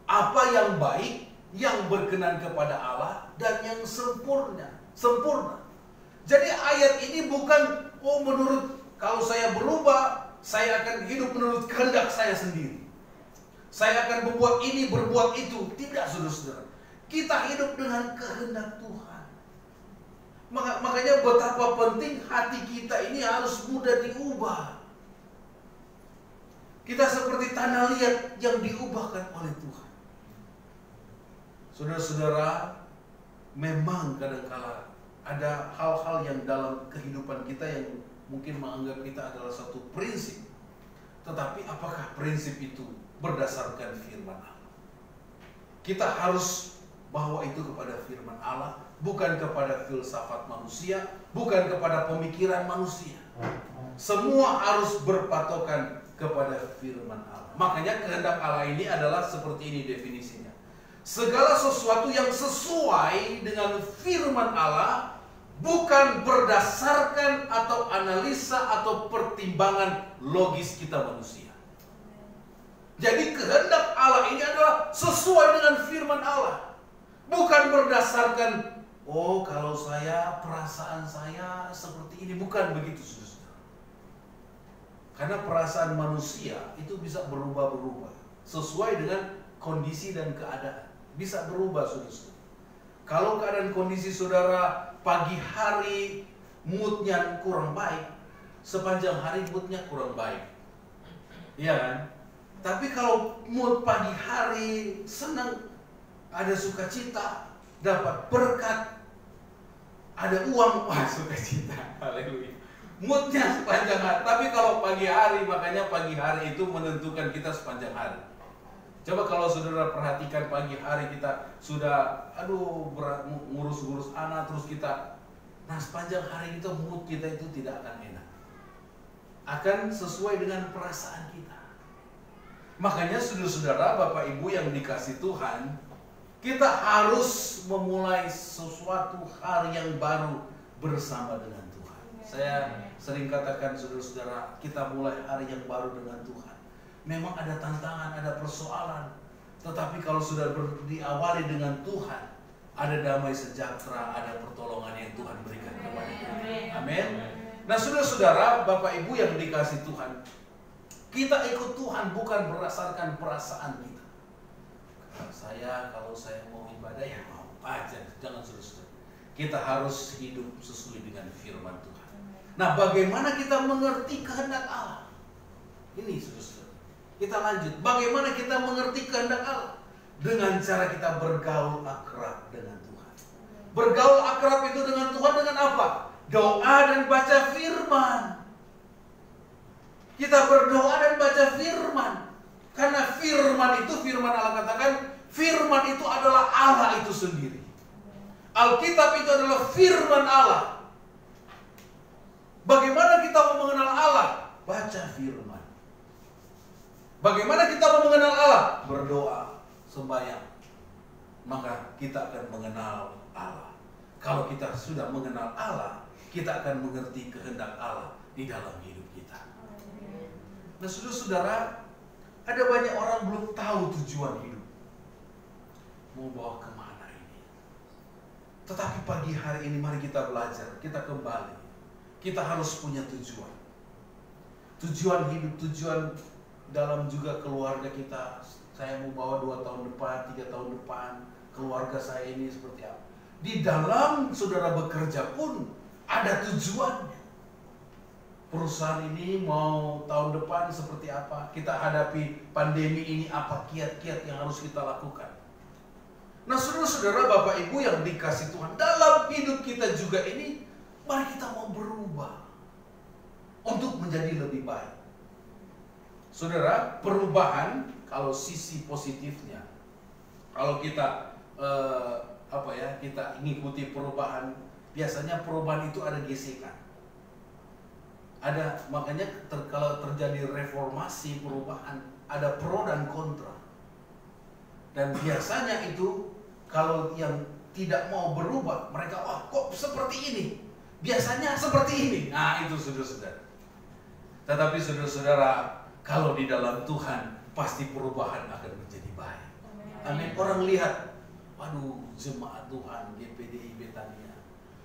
apa yang baik, yang berkenan kepada Allah, dan yang sempurna. Jadi ayat ini bukan, menurut, kalau saya berubah, saya akan hidup menurut kehendak saya sendiri, saya akan berbuat ini, berbuat itu. Tidak, saudara-saudara. Kita hidup dengan kehendak Tuhan. Makanya betapa penting hati kita ini harus mudah diubah. Kita seperti tanah liat yang diubahkan oleh Tuhan. Saudara-saudara, memang kadang-kala ada hal-hal yang dalam kehidupan kita yang mungkin menganggap kita adalah satu prinsip. Tetapi apakah prinsip itu berdasarkan firman Allah? Kita harus bawa itu kepada firman Allah, bukan kepada filsafat manusia, bukan kepada pemikiran manusia. Semua harus berpatokan kepada firman Allah. Makanya kehendak Allah ini adalah seperti ini definisinya. Segala sesuatu yang sesuai dengan firman Allah, bukan berdasarkan atau analisa atau pertimbangan logis kita manusia. Jadi kehendak Allah ini adalah sesuai dengan firman Allah, bukan berdasarkan kalau saya, perasaan saya seperti ini. Bukan begitu, saudara. Karena perasaan manusia itu bisa berubah-berubah. sesuai dengan kondisi dan keadaan. Bisa berubah, saudara. Kalau keadaan kondisi saudara pagi hari moodnya kurang baik, sepanjang hari moodnya kurang baik, iya kan? Tapi kalau mood pagi hari senang, ada sukacita, dapat berkat, ada uang, wah sukacita, haleluya. Moodnya sepanjang hari. Tapi kalau pagi hari, makanya pagi hari itu menentukan kita sepanjang hari. Coba kalau saudara perhatikan pagi hari kita sudah berat ngurus-ngurus anak, terus kita, nah sepanjang hari itu mood kita itu tidak akan enak, akan sesuai dengan perasaan kita. Makanya saudara-saudara, Bapak Ibu yang dikasih Tuhan, kita harus memulai sesuatu hari yang baru bersama dengan Tuhan. Saya sering katakan saudara-saudara, kita mulai hari yang baru dengan Tuhan. Memang ada tantangan, ada persoalan, tetapi kalau sudah diawali dengan Tuhan, ada damai sejahtera, ada pertolongan yang Tuhan berikan kepada kita. Amin. Nah, saudara-saudara, Bapak Ibu yang dikasih Tuhan, kita ikut Tuhan bukan berdasarkan perasaan kita. Kalau saya mau ibadah ya mau aja, jangan saudara-saudara. Kita harus hidup sesuai dengan firman Tuhan. Nah, bagaimana kita mengerti kehendak Allah? Ini saudara-saudara. Kita lanjut. Bagaimana kita mengerti kehendak Allah? Dengan cara kita bergaul akrab dengan Tuhan. Bergaul akrab itu dengan Tuhan dengan apa? Doa dan baca firman. Kita berdoa dan baca firman. Karena firman itu, firman Allah katakan, firman itu adalah Allah itu sendiri. Alkitab itu adalah firman Allah. Bagaimana kita mau mengenal Allah? Baca firman. Bagaimana kita mau mengenal Allah? Berdoa, sembahyang. Maka kita akan mengenal Allah. Kalau kita sudah mengenal Allah, kita akan mengerti kehendak Allah di dalam hidup kita. Nah, saudara-saudara, ada banyak orang belum tahu tujuan hidup. Mau bawa kemana ini? Tetapi pagi hari ini mari kita belajar, kita kembali. Kita harus punya tujuan. Tujuan hidup, tujuan dalam juga keluarga kita. Saya mau bawa 2 tahun depan, 3 tahun depan, keluarga saya ini seperti apa. Di dalam saudara bekerja pun ada tujuannya. Perusahaan ini mau tahun depan seperti apa, kita hadapi pandemi ini, apa kiat-kiat yang harus kita lakukan. Nah, saudara-saudara, Bapak Ibu yang dikasih Tuhan, dalam hidup kita juga ini, mari kita mau berubah untuk menjadi lebih baik. Saudara, perubahan kalau sisi positifnya, kalau kita kita mengikuti perubahan, biasanya perubahan itu ada gesekan. Makanya kalau terjadi reformasi, perubahan, ada pro dan kontra. Dan biasanya itu kalau yang tidak mau berubah, mereka kok seperti ini, biasanya seperti ini. Nah, itu saudara-saudara. Tetapi saudara-saudara, kalau di dalam Tuhan, pasti perubahan akan menjadi baik. Amin. Orang lihat, waduh, jemaat Tuhan GPDI Betania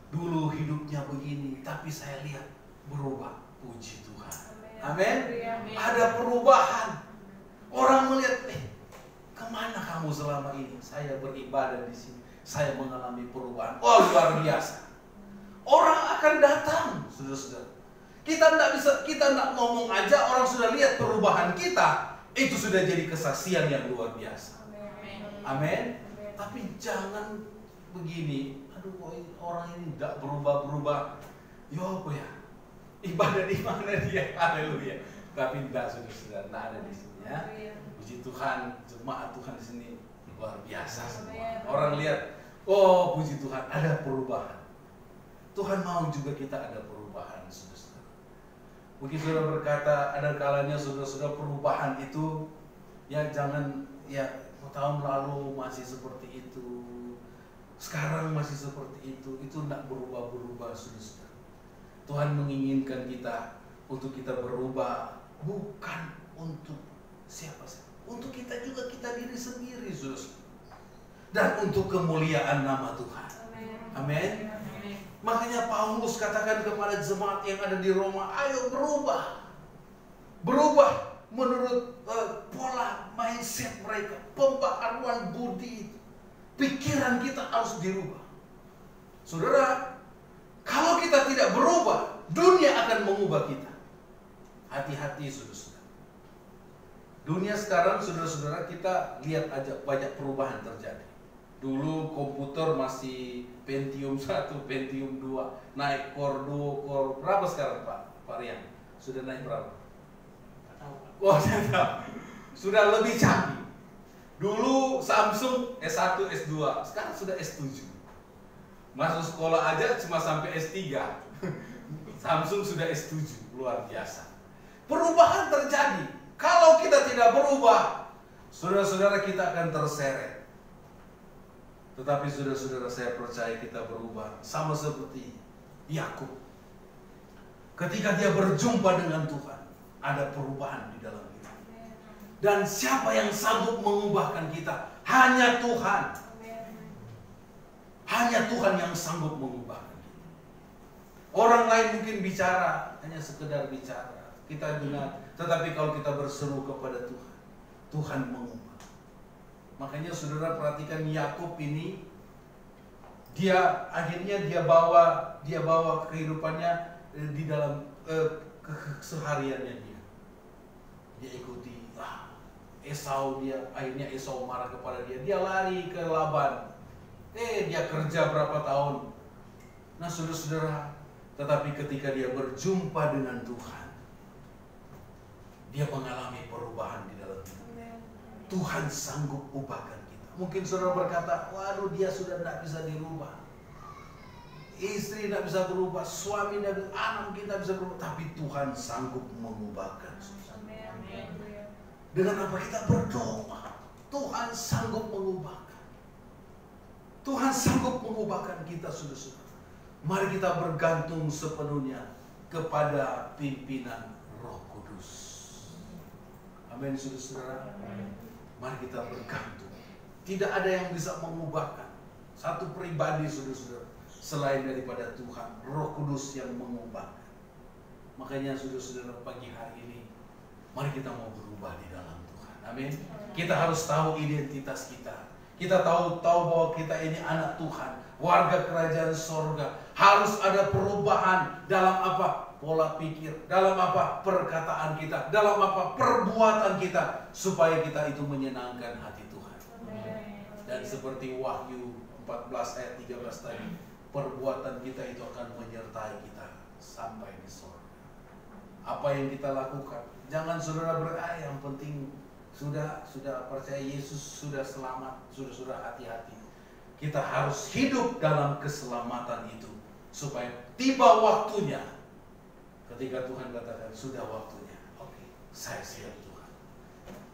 dulu hidupnya begini, tapi saya lihat berubah. Puji Tuhan. Amin. Ada perubahan. Orang melihat, kemana kamu selama ini? Saya beribadah di sini, saya mengalami perubahan. Oh, luar biasa. Orang akan datang, saudara-saudara. Kita tidak ngomong aja, orang sudah lihat perubahan kita, itu sudah jadi kesaksian yang luar biasa. Amin. Tapi jangan begini, orang ini tidak berubah-berubah. Yo, apa ya? Ibadah di mana dia? Haleluya. Tapi tidak, saudara-saudara, tidak ada di sini ya. Puji Tuhan, jemaat Tuhan di sini luar biasa semua. Orang lihat, oh puji Tuhan, ada perubahan. Tuhan mau juga kita ada perubahan, saudara-saudara. Mungkin saudara berkata, ada kalanya saudara-saudara perubahan itu, ya jangan, ya tahun lalu masih seperti itu, sekarang masih seperti itu tidak berubah-berubah, saudara-saudara. Tuhan menginginkan kita untuk kita berubah, bukan untuk siapa saja, untuk kita juga, kita diri sendiri, saudara, dan untuk kemuliaan nama Tuhan. Amin. Makanya Paulus katakan kepada jemaat yang ada di Roma, ayo berubah. Berubah menurut pola mindset mereka, pembaharuan budi itu. Pikiran kita harus dirubah. Saudara, kalau kita tidak berubah, dunia akan mengubah kita. Hati-hati saudara-saudara. Dunia sekarang saudara-saudara, kita lihat aja banyak perubahan terjadi. Dulu komputer masih Pentium 1, Pentium 2, naik Core 2, Core berapa sekarang Pak Rian? Sudah naik berapa? Wah, sudah lebih canggih. Dulu Samsung S1, S2, sekarang sudah S7. Masuk sekolah aja cuma sampai S3. Samsung sudah S7, luar biasa. Perubahan terjadi. Kalau kita tidak berubah, saudara-saudara, kita akan terseret. Tetapi saudara-saudara, saya percaya kita berubah. Sama seperti Yakub. Ketika dia berjumpa dengan Tuhan, ada perubahan di dalam kita. Dan siapa yang sanggup mengubahkan kita? Hanya Tuhan. Hanya Tuhan yang sanggup mengubahkan kita. Orang lain mungkin bicara, hanya sekedar bicara. Kita dengar. Tetapi kalau kita berseru kepada Tuhan, Tuhan mengubah. Makanya saudara perhatikan Yakub ini, dia akhirnya dia bawa kehidupannya di dalam kesehariannya dia. Dia ikuti Esau, akhirnya Esau marah kepada dia. Dia lari ke Laban. Dia kerja berapa tahun. Nah saudara-saudara, tetapi ketika dia berjumpa dengan Tuhan, dia mengalami perubahan di dalam hidup. Tuhan sanggup ubahkan kita. Mungkin saudara berkata, waduh dia sudah tidak bisa dirubah. Istri tidak bisa berubah, suami tidak bisa, anak kita bisa berubah. Tapi Tuhan sanggup mengubahkan. Dengan apa kita berdoa, Tuhan sanggup mengubahkan. Tuhan sanggup mengubahkan kita, saudara-saudara. Mari kita bergantung sepenuhnya kepada pimpinan Roh Kudus. Amin, saudara-saudara. Mari kita bergantung. Tidak ada yang bisa mengubahkan satu pribadi, saudara-saudara, selain daripada Tuhan, Roh Kudus yang mengubahkan. Makanya saudara-saudara, pagi hari ini, mari kita mau berubah di dalam Tuhan. Amin. Kita harus tahu identitas kita. Kita tahu bahwa kita ini anak Tuhan, warga kerajaan sorga. Harus ada perubahan dalam apa? Pola pikir, dalam apa? Perkataan kita, dalam apa? Perbuatan kita, supaya kita itu menyenangkan hati Tuhan. Dan seperti Wahyu 14 ayat 13 tadi, perbuatan kita itu akan menyertai kita sampai di sorga. Apa yang kita lakukan, jangan saudara yang penting sudah percaya Yesus, sudah selamat, sudah hati-hati. Kita harus hidup dalam keselamatan itu supaya tiba waktunya, ketika Tuhan katakan sudah waktunya, oke, saya siap Tuhan,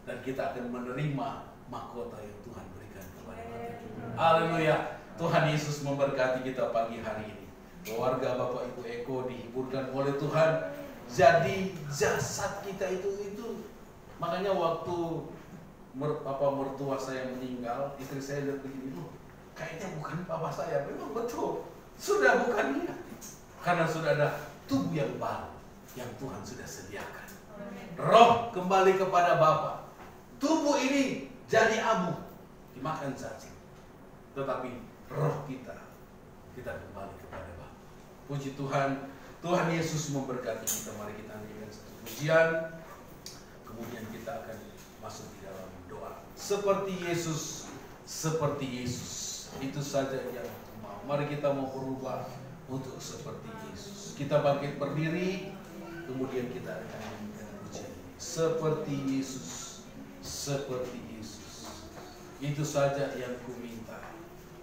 dan kita akan menerima mahkota yang Tuhan berikan kepada kita. Haleluya. Tuhan Yesus memberkati kita pagi hari ini. Keluarga Bapak Ibu Eko dihiburkan oleh Tuhan. Jadi jasad kita itu makanya waktu papa mertua saya meninggal, istri saya lihat begini, kayaknya bukan papa saya. Memang betul, sudah bukan dia, karena sudah ada tubuh yang baru yang Tuhan sudah sediakan. Roh kembali kepada Bapa. Tubuh ini jadi abu, dimakan cacing, tetapi roh kita kembali kepada Bapa. Puji Tuhan. Tuhan Yesus memberkati kita. Mari kita nyanyikan satu pujian, kemudian kita akan masuk di dalam doa. Seperti Yesus, itu saja yang mau. Mari kita mau berubah untuk seperti Yesus. Kita bangkit berdiri, kemudian kita akan nyanyikan pujian ini. Seperti Yesus, itu saja yang ku minta.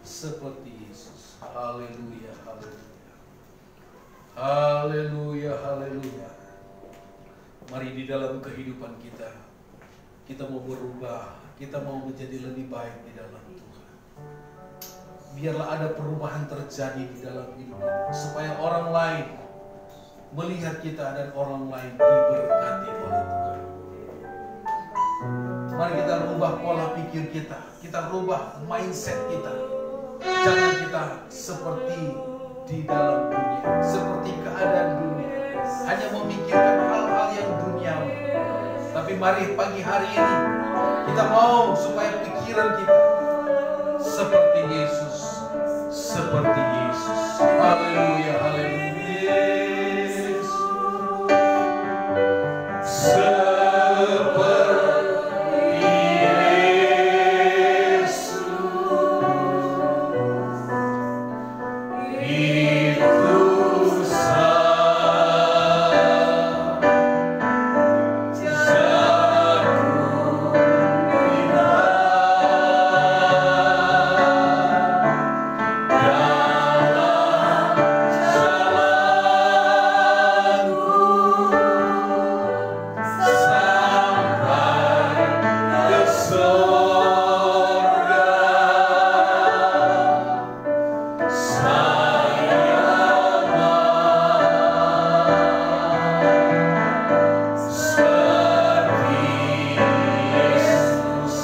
Seperti Yesus. Haleluya, haleluya. Haleluya, haleluya. Mari di dalam kehidupan kita mau berubah, kita mau menjadi lebih baik di dalam Tuhan. Biarlah ada perubahan terjadi di dalam hidup kita, supaya orang lain melihat kita dan orang lain diberkati oleh Tuhan. Mari kita rubah pola pikir kita rubah mindset kita. Jangan kita seperti di dalam dunia, seperti keadaan dunia, hanya memikirkan hal-hal yang duniawi. Tapi Tapi mari pagi hari ini kita mau supaya pikiran kita seperti Yesus, seperti Yesus. Haleluya, haleluya. Yesus,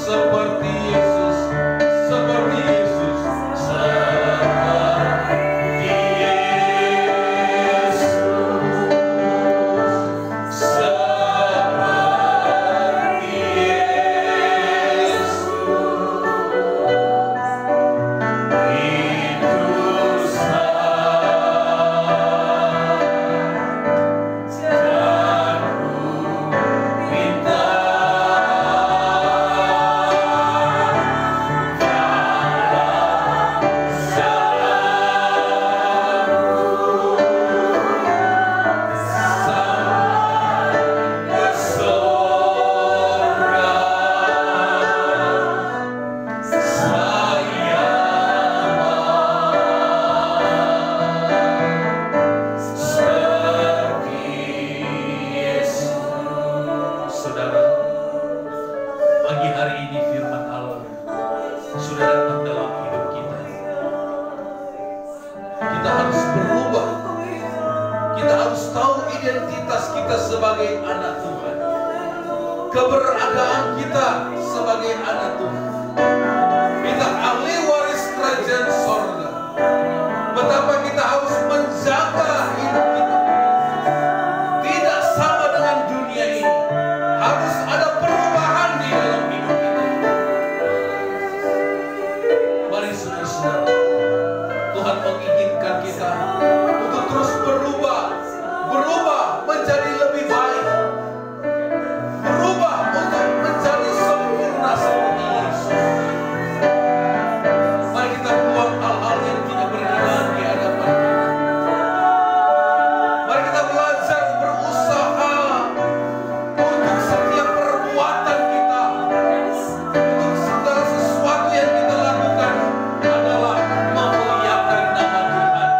seperti Yesus, itu keberadaan kita sebagai anak Tuhan. Kita ahli waris kerajaan sorga. Betapa kita harus menjaga hidup kita. Tidak sama dengan dunia ini. Harus ada perubahan di dalam hidup kita. Mari saudara-saudara, Tuhan menginginkan kita untuk terus berubah menjadi lebih baik. Berubah untuk menjadi sempurna seperti Yesus. Mari kita buang hal-hal yang tidak berkenan di hadapan kita. Mari kita belajar berusaha untuk setiap perbuatan kita, untuk segala sesuatu yang kita lakukan adalah memuliakan nama Tuhan.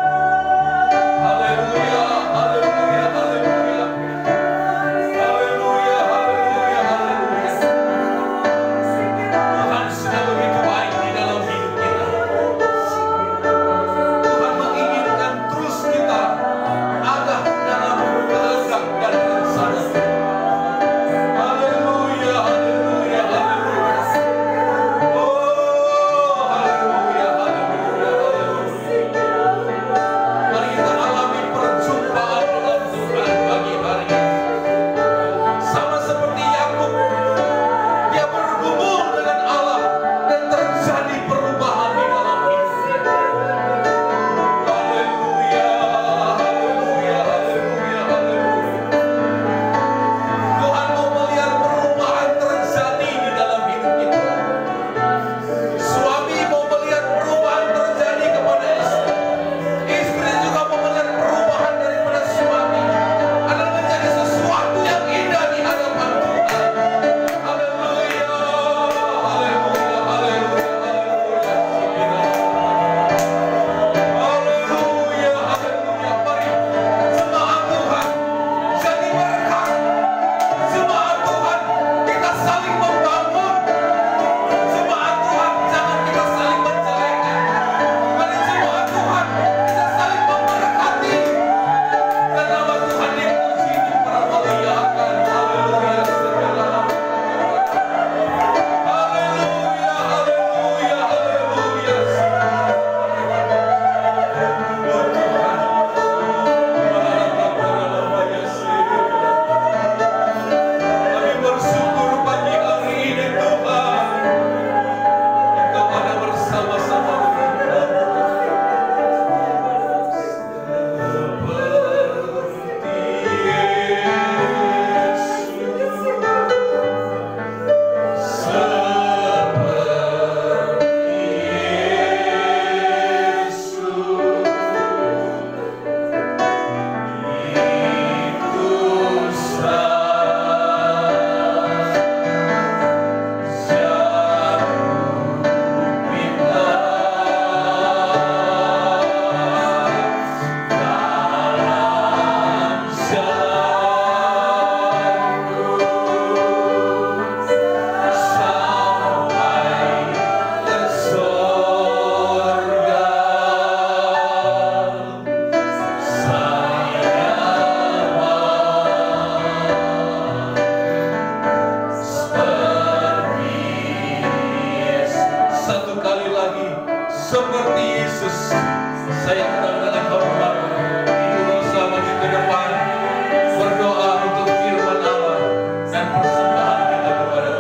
seperti Yesus. Saya undang dengan hormat Ibu Rosa maju ke depan, berdoa untuk firman Allah dan persembahan kita kepada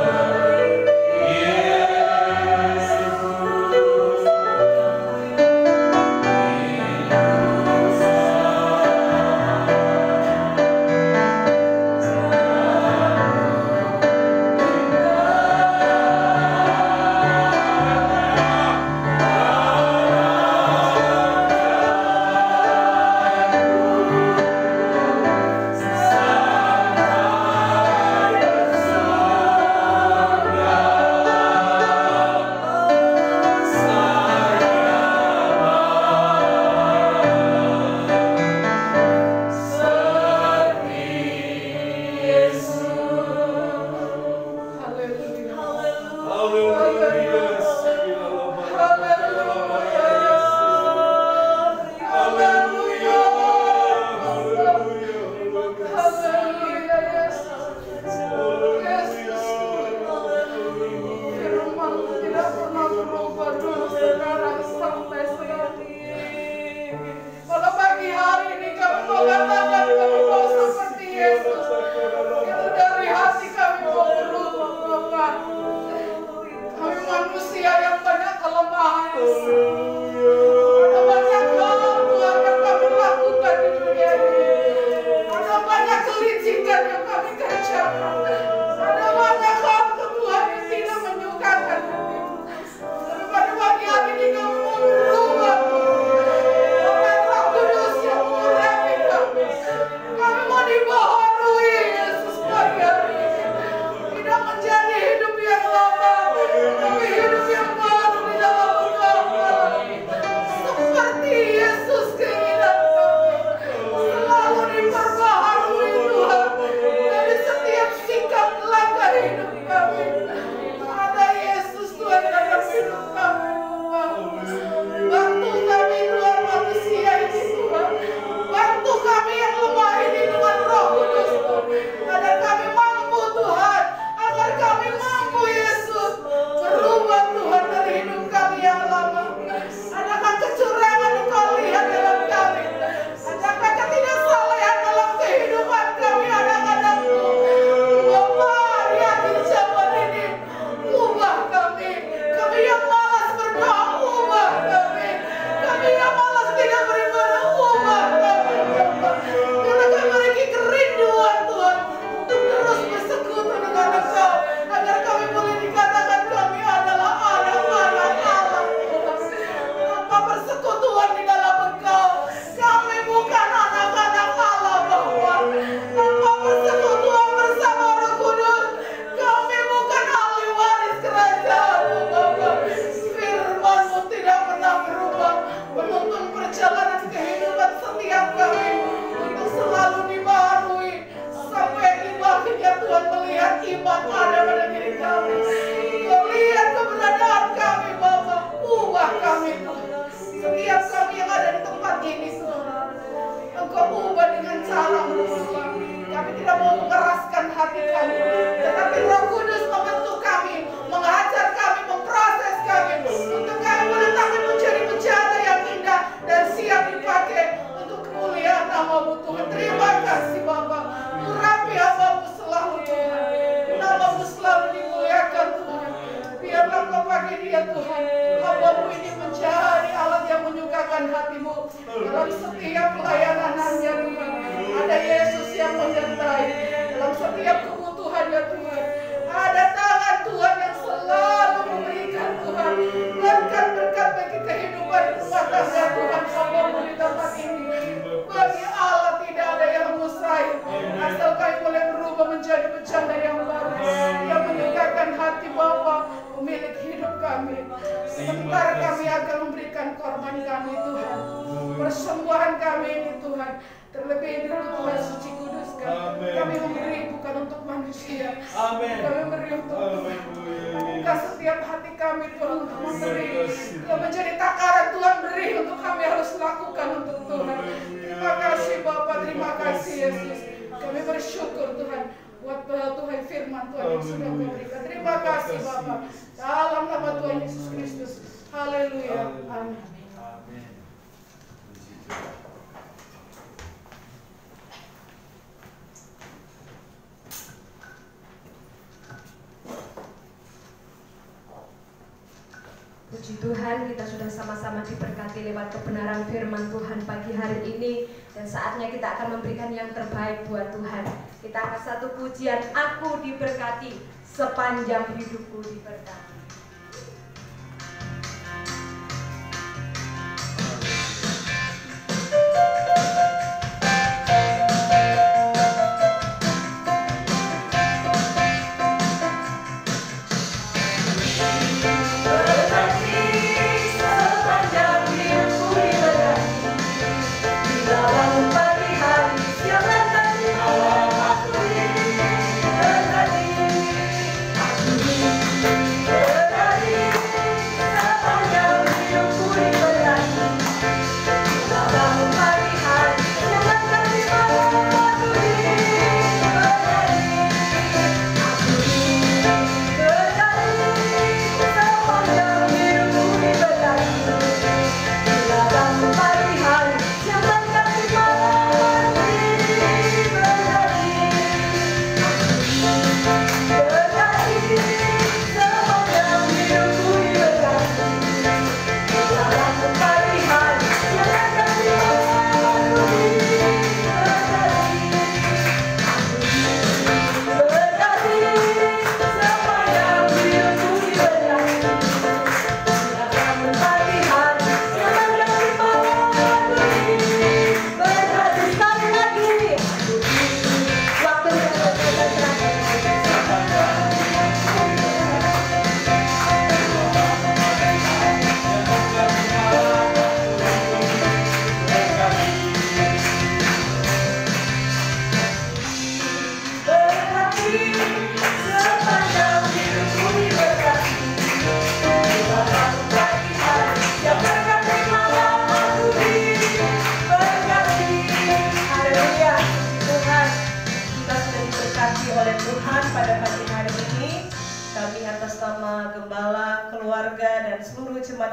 Tuhan. Persembahan kami ini Tuhan, terlebih itu Tuhan suci kudus kami memberi bukan untuk manusia. Kami memberi untuk buka setiap hati kami Tuhan untuk memberi. Yang menjadi takaran Tuhan beri untuk kami harus lakukan untuk Tuhan. Terima kasih Bapa, terima kasih Yesus. Kami bersyukur Tuhan buat Tuhan firman Tuhan yang sudah memberikan. Terima kasih Bapa. Dalam nama Tuhan Yesus Kristus. Haleluya. Amin. Amin. Puji Tuhan, kita sudah sama-sama diberkati lewat kebenaran firman Tuhan pagi hari ini. Dan saatnya kita akan memberikan yang terbaik buat Tuhan. Kita angkat satu pujian, aku diberkati, sepanjang hidupku diberkati.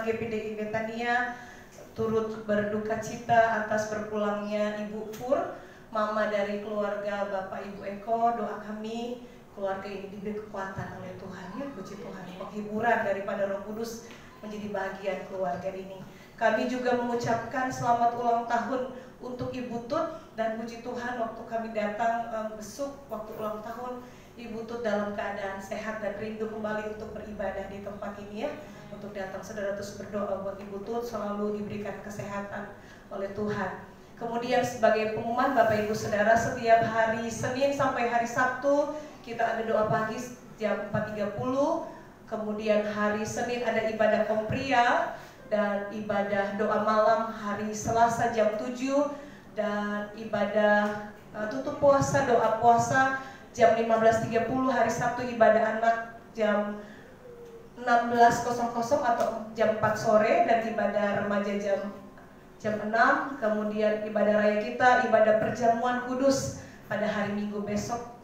GPDI Betania turut berduka cita atas berpulangnya Ibu Pur, mama dari keluarga Bapak Ibu Eko. Doa kami keluarga ini diberi kekuatan oleh Tuhan, ya puji Tuhan, penghiburan daripada Roh Kudus menjadi bagian keluarga ini. Kami juga mengucapkan selamat ulang tahun untuk Ibu Tut, dan puji Tuhan waktu kami datang besuk waktu ulang tahun, Ibu Tut dalam keadaan sehat dan rindu kembali untuk beribadah di tempat ini, ya. Untuk datang, saudara terus berdoa buat Ibu Tut selalu diberikan kesehatan oleh Tuhan. Kemudian sebagai pengumuman Bapak Ibu Saudara, setiap hari Senin sampai hari Sabtu kita ada doa pagi jam 4.30. Kemudian hari Senin ada ibadah kompria dan ibadah doa malam hari Selasa jam 7, dan ibadah tutup puasa, doa puasa jam 15.30. Hari Sabtu ibadah anak jam 16.00 atau jam 4 sore, dan ibadah remaja jam 6. Kemudian ibadah raya kita, ibadah perjamuan kudus pada hari Minggu besok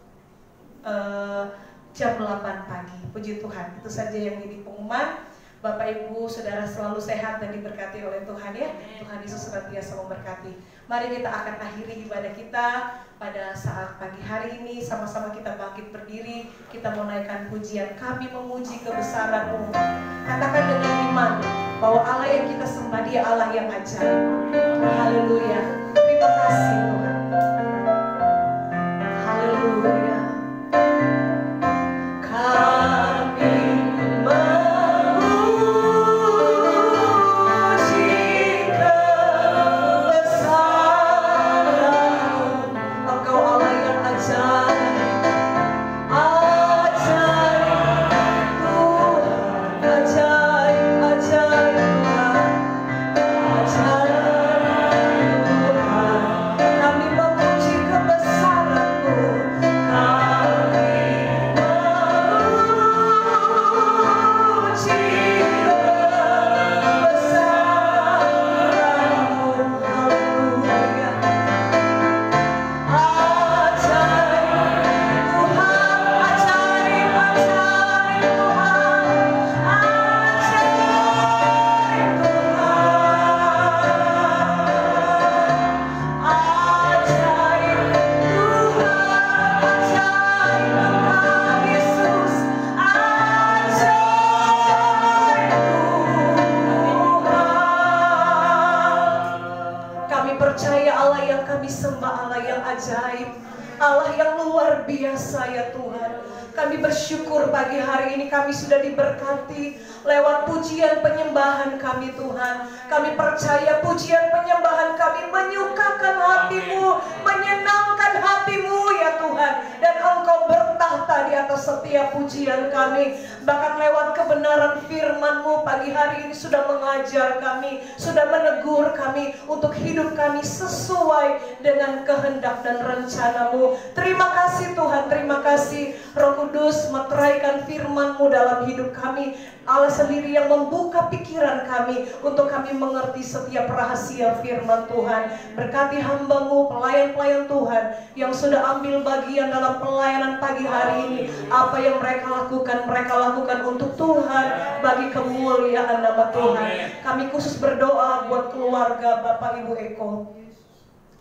jam 8 pagi. Puji Tuhan, itu saja yang jadi pengumuman. Bapak Ibu Saudara selalu sehat dan diberkati oleh Tuhan, ya. Tuhan Yesus senantiasa memberkati. Mari kita akan akhiri ibadah kita pada saat pagi hari ini. Sama-sama kita bangkit berdiri, kita menaikkan pujian, kami memuji kebesaran-Mu. Katakan dengan iman bahwa Allah yang kita sembah Dia Allah yang ajaib. Haleluya. Terima kasih Tuhan. Haleluya. Kami percaya Allah yang kami sembah Allah yang ajaib, Allah yang luar biasa ya Tuhan. Kami bersyukur pagi hari ini kami sudah diberkati lewat pujian penyembahan kami Tuhan. Kami percaya pujian penyembahan kami menyukakan hati-Mu, menyenangkan hati-Mu ya Tuhan. Dan Engkau bertahta di atas setiap pujian kami. Bahkan lewat kebenaran firman-Mu pagi hari ini sudah mengajar kami, sudah menegur kami untuk hidup kami sesuai dengan kehendak dan rencana-Mu. Terima kasih Tuhan, terima kasih Roh Kudus meteraikan firman-Mu dalam hidup kami. Allah sendiri yang membuka pikiran kami untuk kami mengerti setiap rahasia firman Tuhan. Berkati hamba-Mu, pelayan-pelayan Tuhan yang sudah ambil bagian dalam pelayanan pagi hari ini. Apa yang mereka lakukan untuk Tuhan, bagi kemuliaan nama Tuhan. Kami khusus berdoa buat keluarga Bapak Ibu Eko.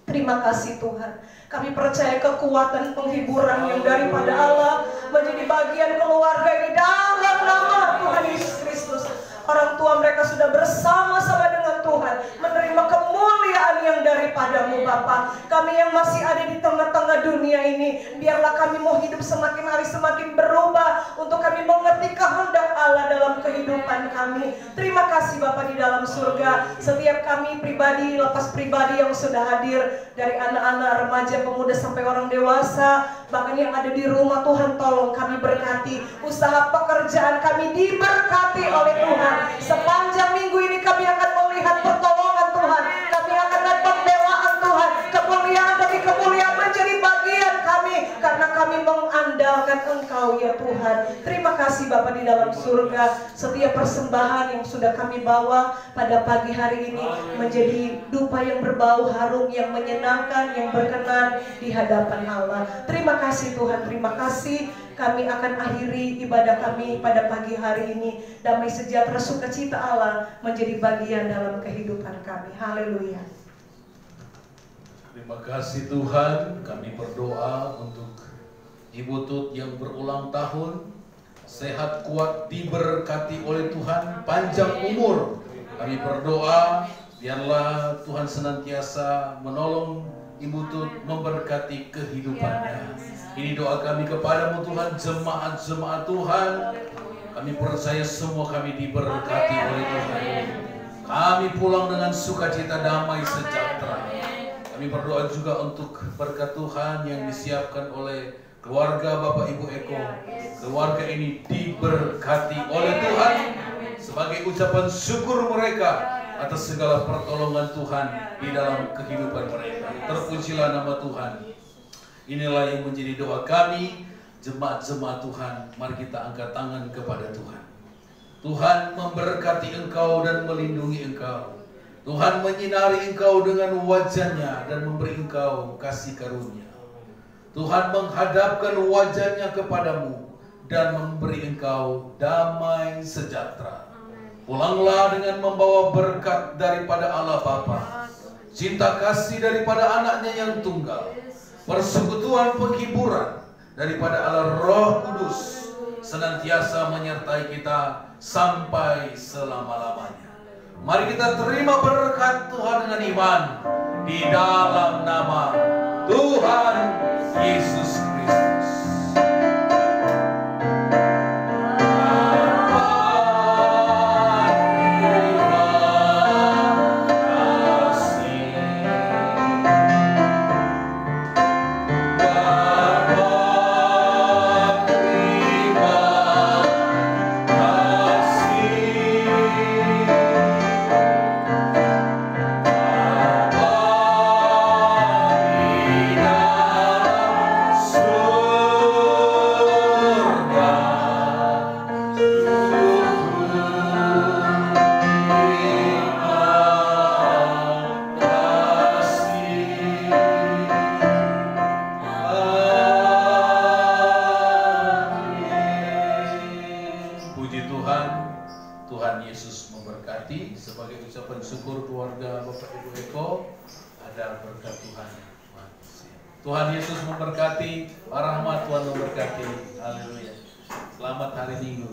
Terima kasih Tuhan. Kami percaya kekuatan penghiburan yang daripada Allah menjadi bagian keluarga ini dalam nama Tuhan Yesus Kristus. Orang tua mereka sudah bersama-sama dengan Tuhan menerima kemuliaan yang daripada-Mu Bapa. Kami yang masih ada di tengah-tengah dunia ini, biarlah kami mau hidup semakin hari semakin berubah untuk kami mengerti kehendak Allah dalam kehidupan kami. Terima kasih Bapa di dalam surga. Setiap kami pribadi, lepas pribadi yang sudah hadir, dari anak-anak, remaja, pemuda sampai orang dewasa, bahkan yang ada di rumah, Tuhan tolong kami berkati. Usaha pekerjaan kami diberkati oleh Tuhan. Sepanjang minggu ini kami akan melihat pertolongan Tuhan. Kami akan melihat pembelaan Tuhan. Kemuliaan demi kemuliaan menjadi bagian kami, karena kami mengandalkan Engkau ya Tuhan. Terima kasih Bapa di dalam surga. Setiap persembahan yang sudah kami bawa pada pagi hari ini menjadi dupa yang berbau harum, yang menyenangkan, yang berkenan di hadapan Allah. Terima kasih Tuhan, terima kasih. Kami akan akhiri ibadah kami pada pagi hari ini. Damai sejahtera sukacita Allah menjadi bagian dalam kehidupan kami. Haleluya. Terima kasih Tuhan. Kami berdoa untuk Ibu Tut yang berulang tahun, sehat kuat, diberkati oleh Tuhan, panjang umur. Kami berdoa biarlah Tuhan senantiasa menolong Ibu Tut, memberkati kehidupannya. Ini doa kami kepadamu Tuhan, jemaat-jemaat Tuhan. Kami percaya semua kami diberkati oleh Tuhan. Kami pulang dengan sukacita, damai sejahtera. Kami berdoa juga untuk berkat Tuhan yang disiapkan oleh keluarga Bapak Ibu Eko. Keluarga ini diberkati oleh Tuhan sebagai ucapan syukur mereka atas segala pertolongan Tuhan di dalam kehidupan mereka. Terpujilah nama Tuhan. Inilah yang menjadi doa kami, jemaat-jemaat Tuhan. Mari kita angkat tangan kepada Tuhan. Tuhan memberkati engkau dan melindungi engkau. Tuhan menyinari engkau dengan wajah-Nya dan memberi engkau kasih karunia. Tuhan menghadapkan wajah-Nya kepadamu dan memberi engkau damai sejahtera. Pulanglah dengan membawa berkat daripada Allah Bapa, cinta kasih daripada anaknya yang tunggal, persekutuan penghiburan daripada Allah Roh Kudus senantiasa menyertai kita sampai selama-lamanya. Mari kita terima berkat Tuhan dengan iman di dalam nama Tuhan Yesus Kristus. Tuhan Yesus memberkati, rahmat Tuhan memberkati. Haleluya. Selamat hari Minggu.